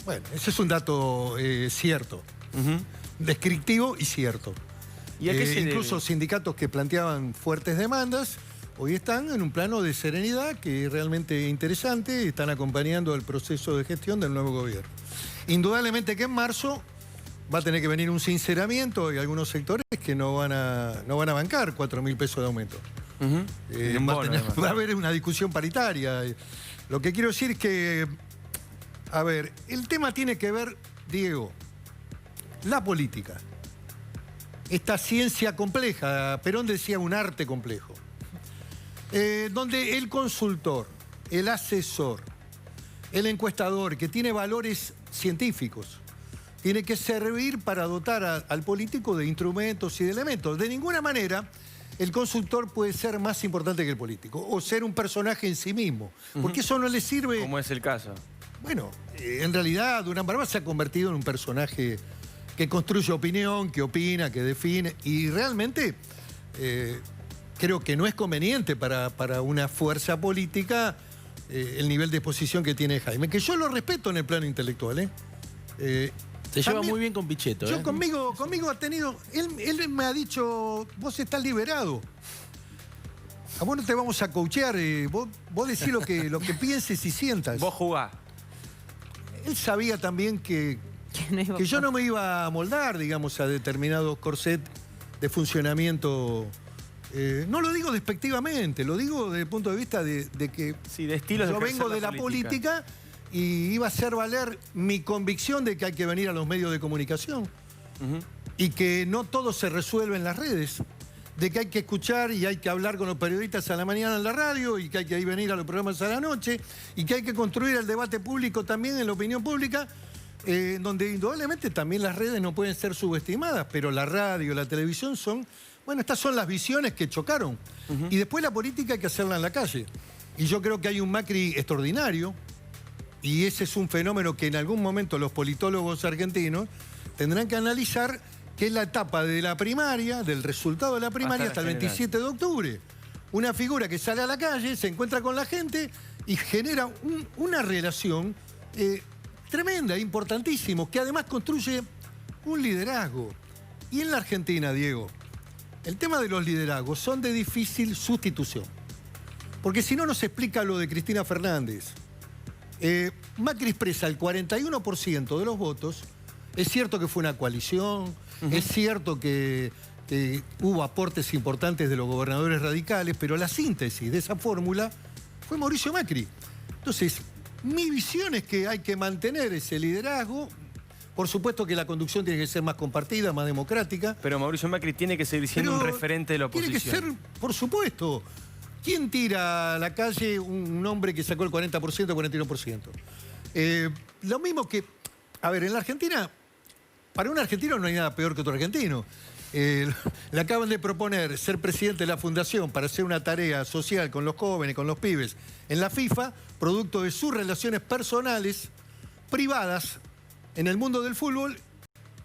Bueno, ese es un dato cierto, descriptivo y cierto. ¿Y a qué se incluso debe? sindicatos que planteaban fuertes demandas, hoy están en un plano de serenidad que es realmente interesante, están acompañando el proceso de gestión del nuevo gobierno. Indudablemente que en marzo va a tener que venir un sinceramiento y algunos sectores que no van a bancar 4.000 pesos de aumento. Y un bono, además. Va a haber una discusión paritaria. Lo que quiero decir es que, a ver, el tema tiene que ver, Diego, la política. Esta ciencia compleja, Perón decía un arte complejo, donde el consultor, el asesor, el encuestador, que tiene valores científicos, tiene que servir para dotar al político de instrumentos y de elementos. De ninguna manera el consultor puede ser más importante que el político o ser un personaje en sí mismo, porque eso no le sirve. Como es el caso. Bueno, en realidad Durán Barba se ha convertido en un personaje que construye opinión, que opina, que define, y realmente creo que no es conveniente para una fuerza política el nivel de exposición que tiene Jaime, que yo lo respeto en el plano intelectual. Se lleva También- muy bien con Pichetto. Yo conmigo ha tenido, él me ha dicho, vos estás liberado. A vos no te vamos a coachear, vos decís lo que pienses y sientas. Vos jugás. Él sabía también que yo no me iba a moldar, digamos, a determinados corsets de funcionamiento. No lo digo despectivamente, lo digo desde el punto de vista de que Sí, de estilos de yo ejercer vengo de la política y iba a hacer valer mi convicción de que hay que venir a los medios de comunicación y que no todo se resuelve en las redes, de que hay que escuchar y hay que hablar con los periodistas a la mañana en la radio y que hay que ir venir a los programas a la noche y que hay que construir el debate público también en la opinión pública, donde indudablemente también las redes no pueden ser subestimadas, pero la radio, la televisión son, bueno, estas son las visiones que chocaron. Y después la política hay que hacerla en la calle. Y yo creo que hay un Macri extraordinario, y ese es un fenómeno que en algún momento los politólogos argentinos tendrán que analizar, que es la etapa de la primaria, del resultado de la primaria hasta el 27 de octubre. Una figura que sale a la calle, se encuentra con la gente y genera una relación tremenda, importantísimo, que además construye un liderazgo. Y en la Argentina, Diego, el tema de los liderazgos son de difícil sustitución. Porque si no nos explica lo de Cristina Fernández. Macri expresa el 41% de los votos. Es cierto que fue una coalición, es cierto que hubo aportes importantes de los gobernadores radicales, pero la síntesis de esa fórmula fue Mauricio Macri. Entonces, mi visión es que hay que mantener ese liderazgo. Por supuesto que la conducción tiene que ser más compartida, más democrática. Pero Mauricio Macri tiene que seguir siendo un referente de la oposición. Tiene que ser, por supuesto. ¿Quién tira a la calle un hombre que sacó el 40%, 41%? Lo mismo que, a ver, en la Argentina, para un argentino no hay nada peor que otro argentino. Le acaban de proponer ser presidente de la fundación para hacer una tarea social con los jóvenes, con los pibes, en la FIFA, producto de sus relaciones personales, privadas, en el mundo del fútbol,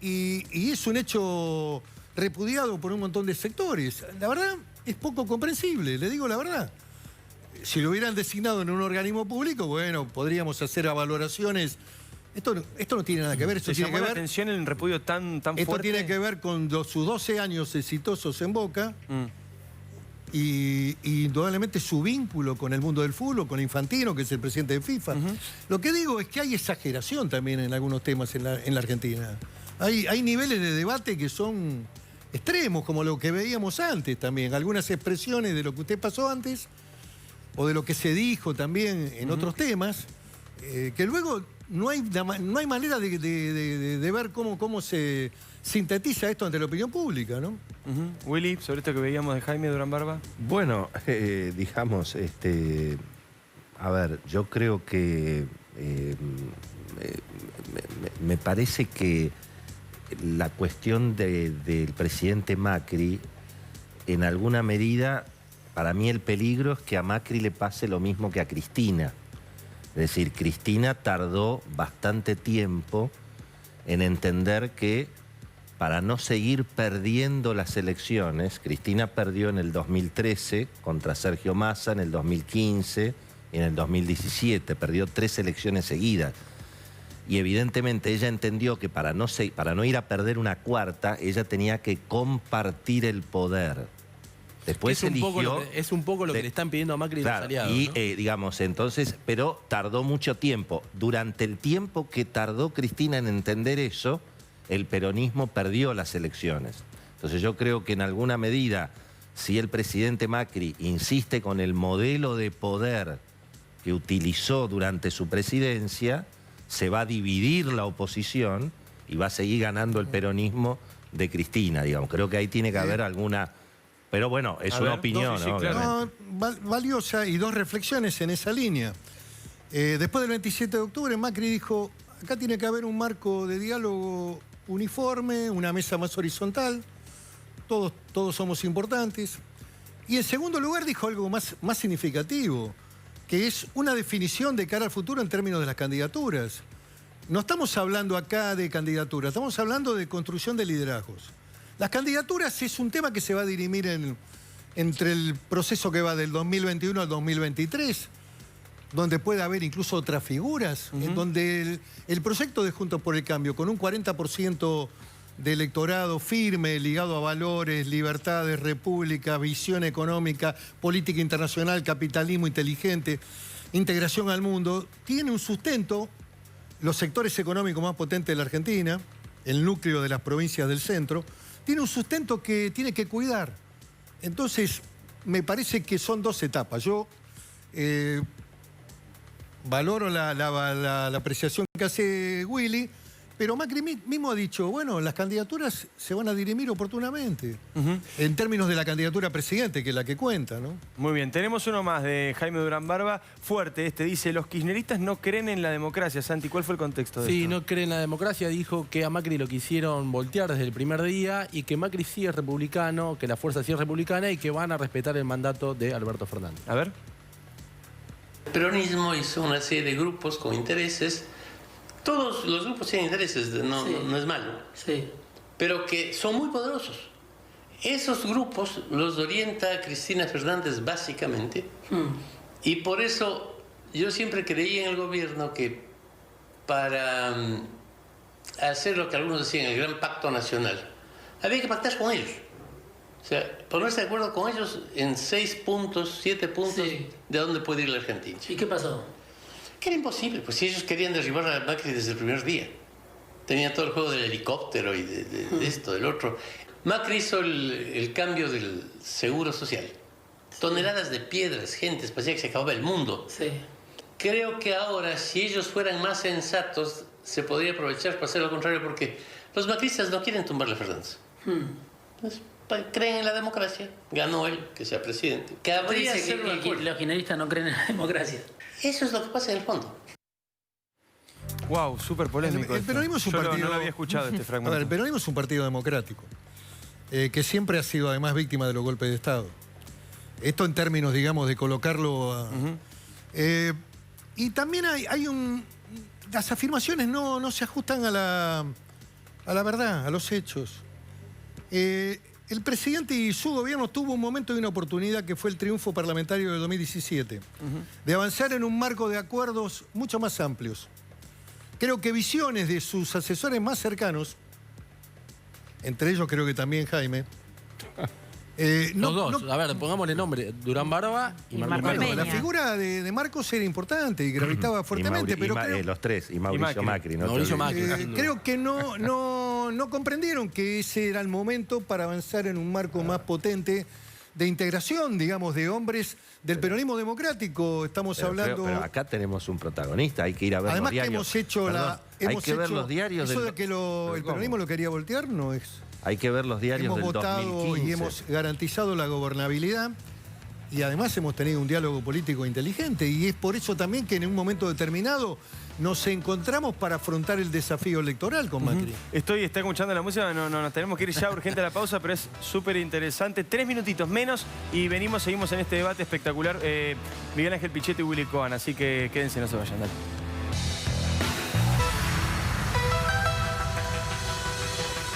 y es un hecho repudiado por un montón de sectores. La verdad, es poco comprensible, le digo la verdad. Si lo hubieran designado en un organismo público, bueno, podríamos hacer valoraciones. Esto no tiene nada que ver. Esto ¿Te tiene llamó que la ver, atención el repudio tan esto fuerte? tiene que ver con sus 12 años exitosos en Boca y indudablemente su vínculo con el mundo del fútbol, con Infantino, que es el presidente de FIFA. Lo que digo es que hay exageración también en algunos temas en la Argentina. Hay niveles de debate que son extremos, como lo que veíamos antes también. Algunas expresiones de lo que usted pasó antes o de lo que se dijo también en otros temas, que luego no hay manera de ver cómo se sintetiza esto ante la opinión pública, ¿no? Willy, sobre esto que veíamos de Jaime Durán Barba. Bueno, digamos, a ver, yo creo que me parece que la cuestión del presidente Macri, en alguna medida, para mí el peligro es que a Macri le pase lo mismo que a Cristina. Es decir, Cristina tardó bastante tiempo en entender que para no seguir perdiendo las elecciones, Cristina perdió en el 2013 contra Sergio Massa, en el 2015 y en el 2017, perdió 3 elecciones seguidas. Y evidentemente ella entendió que para no ir a perder una cuarta, ella tenía que compartir el poder. Después es un poco lo que le están pidiendo a Macri y claro, los aliados, y ¿no? digamos, entonces, pero tardó mucho tiempo. Durante el tiempo que tardó Cristina en entender eso, el peronismo perdió las elecciones. Entonces yo creo que en alguna medida, si el presidente Macri insiste con el modelo de poder que utilizó durante su presidencia, se va a dividir la oposición y va a seguir ganando el peronismo de Cristina, digamos. Creo que ahí tiene que haber alguna... Pero bueno, es una opinión, ¿no? No, valiosa, y 2 reflexiones en esa línea. Después del 27 de octubre, Macri dijo, acá tiene que haber un marco de diálogo uniforme, una mesa más horizontal, todos somos importantes. Y en segundo lugar dijo algo más significativo, que es una definición de cara al futuro en términos de las candidaturas. No estamos hablando acá de candidaturas, estamos hablando de construcción de liderazgos. Las candidaturas es un tema que se va a dirimir entre el proceso que va del 2021 al 2023, donde puede haber incluso otras figuras, en donde el proyecto de Juntos por el Cambio, con un 40% de electorado firme, ligado a valores, libertades, república, visión económica, política internacional, capitalismo inteligente, integración al mundo, tiene un sustento, los sectores económicos más potentes de la Argentina, el núcleo de las provincias del centro, tiene un sustento que tiene que cuidar. Entonces, me parece que son 2 etapas. Yo valoro la apreciación que hace Willy, pero Macri mismo ha dicho, bueno, las candidaturas se van a dirimir oportunamente, en términos de la candidatura a presidente, que es la que cuenta, ¿no? Muy bien, tenemos uno más de Jaime Durán Barba, fuerte dice, los kirchneristas no creen en la democracia. Santi, ¿cuál fue el contexto de esto? Sí, no creen en la democracia, dijo que a Macri lo quisieron voltear desde el primer día y que Macri sí es republicano, que la fuerza sí es republicana y que van a respetar el mandato de Alberto Fernández. A ver. El peronismo hizo una serie de grupos con intereses. Todos los grupos tienen intereses, no es malo, pero que son muy poderosos. Esos grupos los orienta Cristina Fernández básicamente, y por eso yo siempre creí en el gobierno que para hacer lo que algunos decían, el gran pacto nacional, había que pactar con ellos. O sea, ponerse de acuerdo con ellos en 6 puntos, 7 puntos de dónde puede ir la Argentina. ¿Y qué pasó? Que era imposible, pues si ellos querían derribar a Macri desde el primer día. Tenían todo el juego del helicóptero y de esto, del otro. Macri hizo el cambio del seguro social. Toneladas de piedras, gente, parecía que se acababa el mundo. Creo que ahora, si ellos fueran más sensatos, se podría aprovechar para hacer lo contrario, porque los macristas no quieren tumbarle a Fernández. Entonces, creen en la democracia. Ganó él, que sea presidente. Que habría dice que los kirchneristas no creen en la democracia. Eso es lo que pasa en el fondo. Wow, súper polémico. El peronismo es un partido... No lo había escuchado este fragmento. A ver, el peronismo es un partido democrático, que siempre ha sido además víctima de los golpes de Estado. Esto en términos, digamos, de colocarlo a... y también hay un... Las afirmaciones no se ajustan a la verdad, a los hechos. El presidente y su gobierno tuvo un momento y una oportunidad que fue el triunfo parlamentario de 2017, de avanzar en un marco de acuerdos mucho más amplios. Creo que visiones de sus asesores más cercanos, entre ellos creo que también Jaime... los dos, a ver, pongámosle nombre, Durán Barba y Marco Peña. La figura de Marcos era importante y gravitaba fuertemente, pero creo... los tres, y Mauricio Macri. ¿No? Mauricio Macri. Creo que no comprendieron que ese era el momento para avanzar en un marco más potente de integración, digamos, de hombres del peronismo democrático. Estamos hablando... Pero acá tenemos un protagonista, hay que ir a ver los diarios. Además que hemos hecho la... Hay que ver los diarios eso de que el peronismo lo quería voltear no es... Hay que ver los diarios del 2015. Hemos votado y hemos garantizado la gobernabilidad. y además hemos tenido un diálogo político inteligente y es por eso también que en un momento determinado nos encontramos para afrontar el desafío electoral con Macri. Está escuchando la música, no, nos tenemos que ir ya urgente a la pausa, pero es súper interesante. 3 minutitos menos y seguimos en este debate espectacular. Miguel Ángel Pichetto y Willy Cohen, así que quédense, no se vayan. Dale.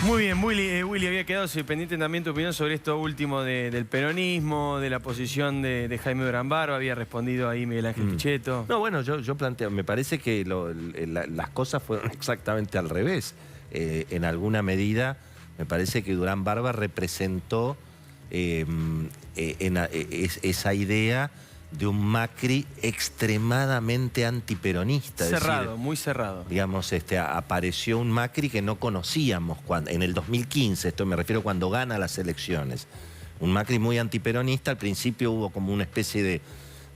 Muy bien, Willy, había quedado pendiente también tu opinión sobre esto último del peronismo, de la posición de Jaime Durán Barba, había respondido ahí Miguel Ángel Pichetto. No, bueno, yo planteo, me parece que las cosas fueron exactamente al revés. En alguna medida, me parece que Durán Barba representó esa idea de un Macri extremadamente antiperonista. Cerrado, decir, muy cerrado. Digamos, apareció un Macri que no conocíamos en el 2015, esto me refiero cuando gana las elecciones. Un Macri muy antiperonista, al principio hubo como una especie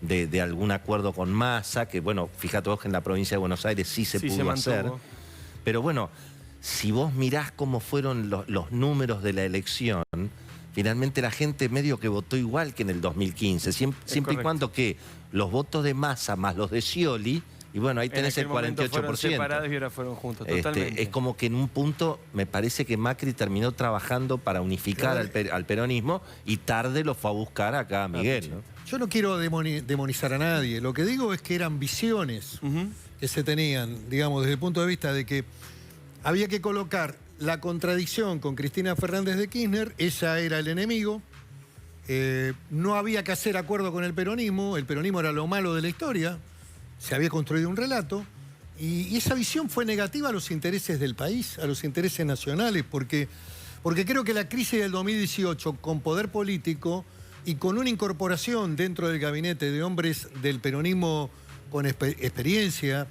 de algún acuerdo con Massa, que bueno, fíjate vos que en la provincia de Buenos Aires sí se pudo hacer. Pero bueno, si vos mirás cómo fueron los números de la elección, finalmente la gente medio que votó igual que en el 2015, siempre y cuando que los votos de Massa más los de Scioli, y bueno, ahí tenés el 48%. Fueron separados y ahora fueron juntos, totalmente. Es como que en un punto me parece que Macri terminó trabajando para unificar al peronismo y tarde lo fue a buscar acá a Miguel, ¿no? Yo no quiero demonizar a nadie, lo que digo es que eran visiones que se tenían, digamos, desde el punto de vista de que había que colocar la contradicción con Cristina Fernández de Kirchner, ella era el enemigo, no había que hacer acuerdo con el peronismo era lo malo de la historia, se había construido un relato, y esa visión fue negativa a los intereses del país, a los intereses nacionales, porque creo que la crisis del 2018, con poder político y con una incorporación dentro del gabinete de hombres del peronismo con experiencia,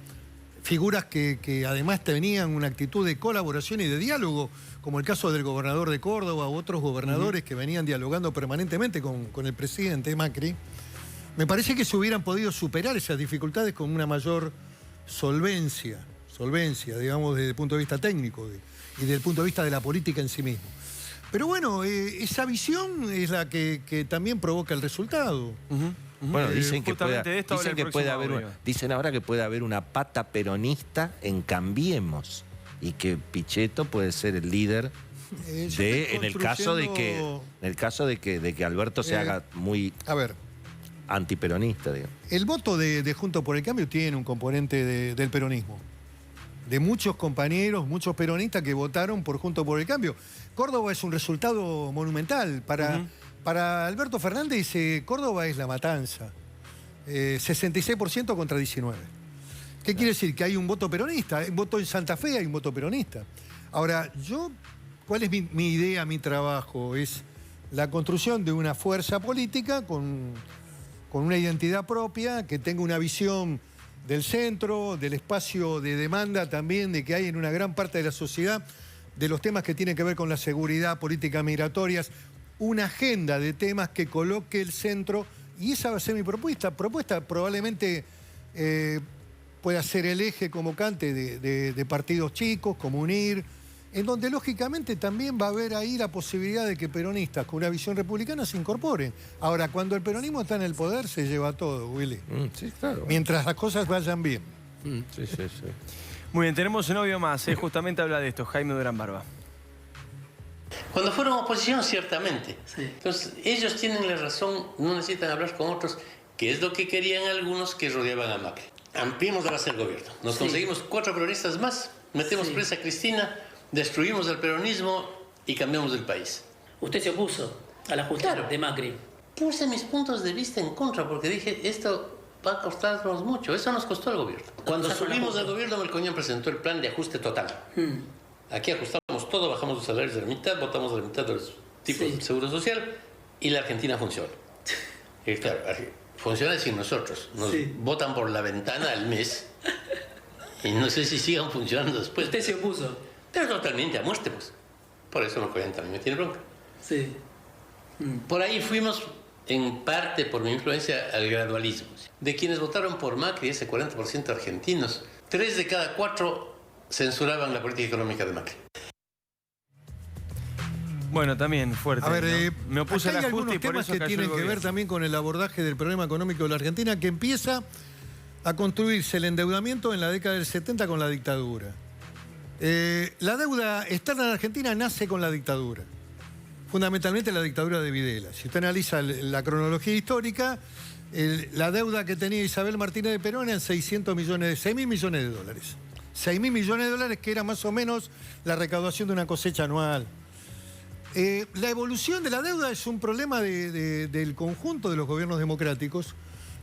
figuras que además tenían una actitud de colaboración y de diálogo, como el caso del gobernador de Córdoba u otros gobernadores que venían dialogando permanentemente con el presidente Macri, me parece que se hubieran podido superar esas dificultades con una mayor solvencia, digamos, desde el punto de vista técnico y desde el punto de vista de la política en sí mismo. Pero bueno, esa visión es la que también provoca el resultado. Bueno, dicen ahora que puede haber una pata peronista en Cambiemos y que Pichetto puede ser el líder en el caso de que Alberto se haga muy antiperonista, digamos. El voto de Juntos por el Cambio tiene un componente del peronismo. De muchos compañeros, muchos peronistas que votaron por Juntos por el Cambio. Córdoba es un resultado monumental. Para Alberto Fernández, Córdoba es la matanza. 66% contra 19%. ¿Qué quiere decir? Que hay un voto peronista. Hay un voto en Santa Fe, hay un voto peronista. Ahora, ¿cuál es mi idea, mi trabajo? Es la construcción de una fuerza política con una identidad propia, que tenga una visión del centro, del espacio de demanda también, de que hay en una gran parte de la sociedad, de los temas que tienen que ver con la seguridad, políticas migratorias, una agenda de temas que coloque el centro, y esa va a ser mi propuesta. Probablemente pueda ser el eje convocante de partidos chicos, como UNIR, en donde lógicamente también va a haber ahí la posibilidad de que peronistas con una visión republicana se incorporen. Ahora, cuando el peronismo está en el poder, se lleva todo, Willy. Sí, claro. Mientras las cosas vayan bien. Sí. Muy bien, tenemos un audio más, justamente habla de esto, Jaime Durán Barba. Cuando fueron oposición, ciertamente. Entonces, ellos tienen la razón, no necesitan hablar con otros, que es lo que querían algunos que rodeaban a Macri. Ampliemos la base del gobierno. Nos conseguimos 4 peronistas más, metemos presa a Cristina, destruimos el peronismo y cambiamos el país. Usted se opuso al ajuste de Macri. Puse mis puntos de vista en contra porque dije, esto va a costarnos mucho. Eso nos costó al gobierno. Cuando subimos al gobierno, Melconian presentó el plan de ajuste total. Aquí ajustamos todo, bajamos los salarios de la mitad, botamos la mitad de los tipos de seguro social y la Argentina funciona. Claro, funciona sin nosotros. Nos botan por la ventana al mes y no sé si sigan funcionando después. Usted se opuso. Pero totalmente a muerte, pues. Por eso Melconian también me tiene bronca. Por ahí fuimos, en parte por mi influencia, al gradualismo. De quienes votaron por Macri, ese 40% argentinos, 3 de cada 4 censuraban la política económica de Macri. Bueno, también fuerte. A ver, me opuse acá al hay ajuste algunos y por temas eso que cayó tienen el que ver gobierno. también con el abordaje del problema económico de la Argentina, que empieza a construirse el endeudamiento en la década del 70 con la dictadura. La deuda externa en Argentina nace con la dictadura, fundamentalmente la dictadura de Videla. Si usted analiza la cronología histórica, la deuda que tenía Isabel Martínez de Perón eran 6.000 millones de dólares. 6.000 millones de dólares, que era más o menos la recaudación de una cosecha anual. La evolución de la deuda es un problema del conjunto de los gobiernos democráticos,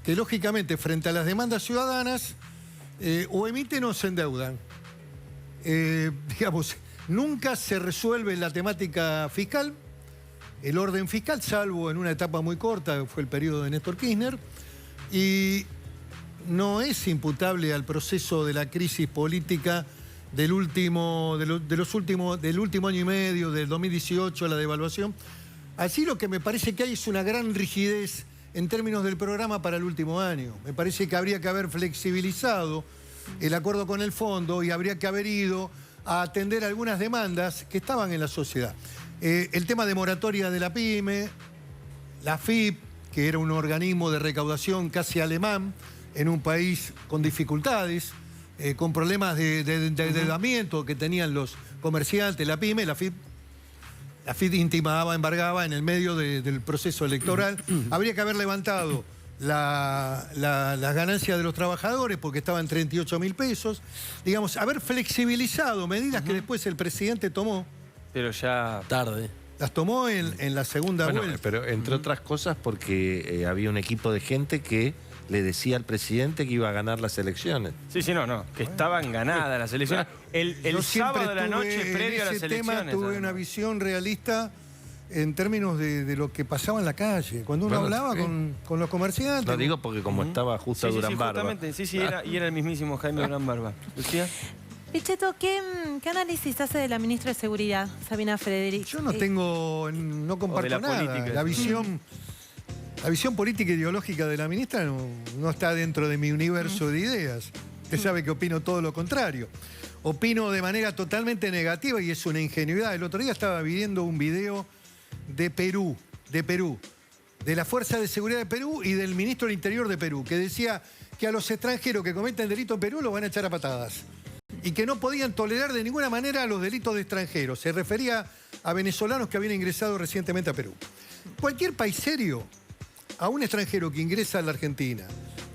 que lógicamente frente a las demandas ciudadanas o emiten o se endeudan. Digamos, nunca se resuelve la temática fiscal, el orden fiscal, salvo en una etapa muy corta, que fue el periodo de Néstor Kirchner, y no es imputable al proceso de la crisis política del último año y medio, del 2018, la devaluación. Así lo que me parece que hay es una gran rigidez en términos del programa para el último año. Me parece que habría que haber flexibilizado el acuerdo con el fondo y habría que haber ido a atender algunas demandas que estaban en la sociedad. El tema de moratoria de la PYME, la AFIP, que era un organismo de recaudación casi alemán en un país con dificultades, con problemas de endeudamiento que tenían los comerciantes, la PYME, la AFIP intimaba, embargaba en el medio del proceso electoral. Habría que haber levantado las ganancias de los trabajadores porque estaban 38.000 pesos. Digamos, haber flexibilizado medidas que después el presidente tomó. Pero ya... Tarde. Las tomó en la segunda vuelta. Pero entre otras cosas porque había un equipo de gente que le decía al presidente que iba a ganar las elecciones. Sí, no, que estaban ganadas las elecciones. El sábado de la noche previo a las elecciones. Tuve una visión realista en términos de lo que pasaba en la calle. Cuando uno hablaba con los comerciantes. Lo digo porque como estaba justo Durán Barba. Justamente, era el mismísimo Jaime Durán Barba. ¿Lucía? Pichetto, ¿qué análisis hace de la ministra de Seguridad, Sabina Frederick? Yo no comparto la nada. política. La visión política e ideológica de la ministra no está dentro de mi universo de ideas. Usted sabe que opino todo lo contrario. Opino de manera totalmente negativa y es una ingenuidad. El otro día estaba viendo un video de Perú, de la Fuerza de Seguridad de Perú y del ministro del Interior de Perú, que decía que a los extranjeros que cometen delito en Perú los van a echar a patadas y que no podían tolerar de ninguna manera los delitos de extranjeros. Se refería a venezolanos que habían ingresado recientemente a Perú. Cualquier país serio, a un extranjero que ingresa a la Argentina,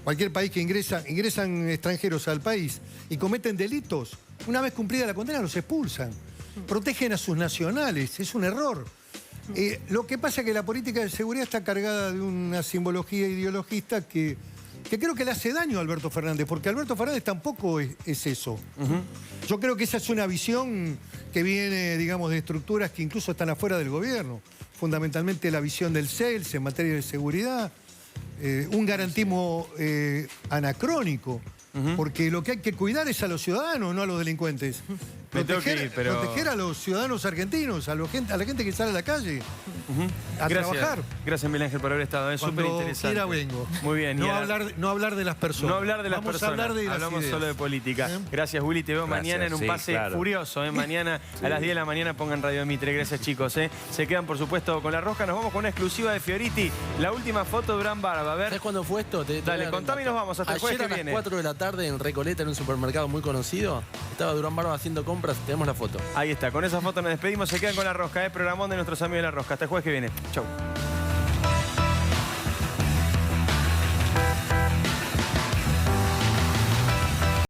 cualquier país que ingresan extranjeros al país y cometen delitos, una vez cumplida la condena los expulsan. Protegen a sus nacionales, es un error. Lo que pasa es que la política de seguridad está cargada de una simbología ideologista que creo que le hace daño a Alberto Fernández, porque Alberto Fernández tampoco es eso. Yo creo que esa es una visión que viene, digamos, de estructuras que incluso están afuera del gobierno. Fundamentalmente la visión del CELS en materia de seguridad, un garantismo anacrónico, porque lo que hay que cuidar es a los ciudadanos, no a los delincuentes. Proteger a los ciudadanos argentinos, a la gente que sale a la calle a trabajar. Gracias, Miguel Ángel, por haber estado. Es súper interesante. Quiera vengo. Muy bien. No hablar de las personas. No hablar de las Vamos personas. A hablar de las Hablamos ideas. solo de política. Gracias, Willy. Te veo mañana en un pase furioso. Mañana a las 10 de la mañana pongan Radio Mitre. Gracias, chicos. Se quedan, por supuesto, con La Rosca. Nos vamos con una exclusiva de Fioriti. La última foto de Durán Barba. A ver. ¿Sabes cuándo fue esto? Dale, contame y nos vamos. Hasta el jueves que viene. Ayer a las 4 de la tarde en Recoleta, en un supermercado muy conocido, estaba Durán Barba haciendo compras. Tenemos la foto. Ahí está. Con esa foto nos despedimos. Se quedan con La Rosca. Programón de nuestros amigos de La Rosca. Hasta el jueves que viene. Chau.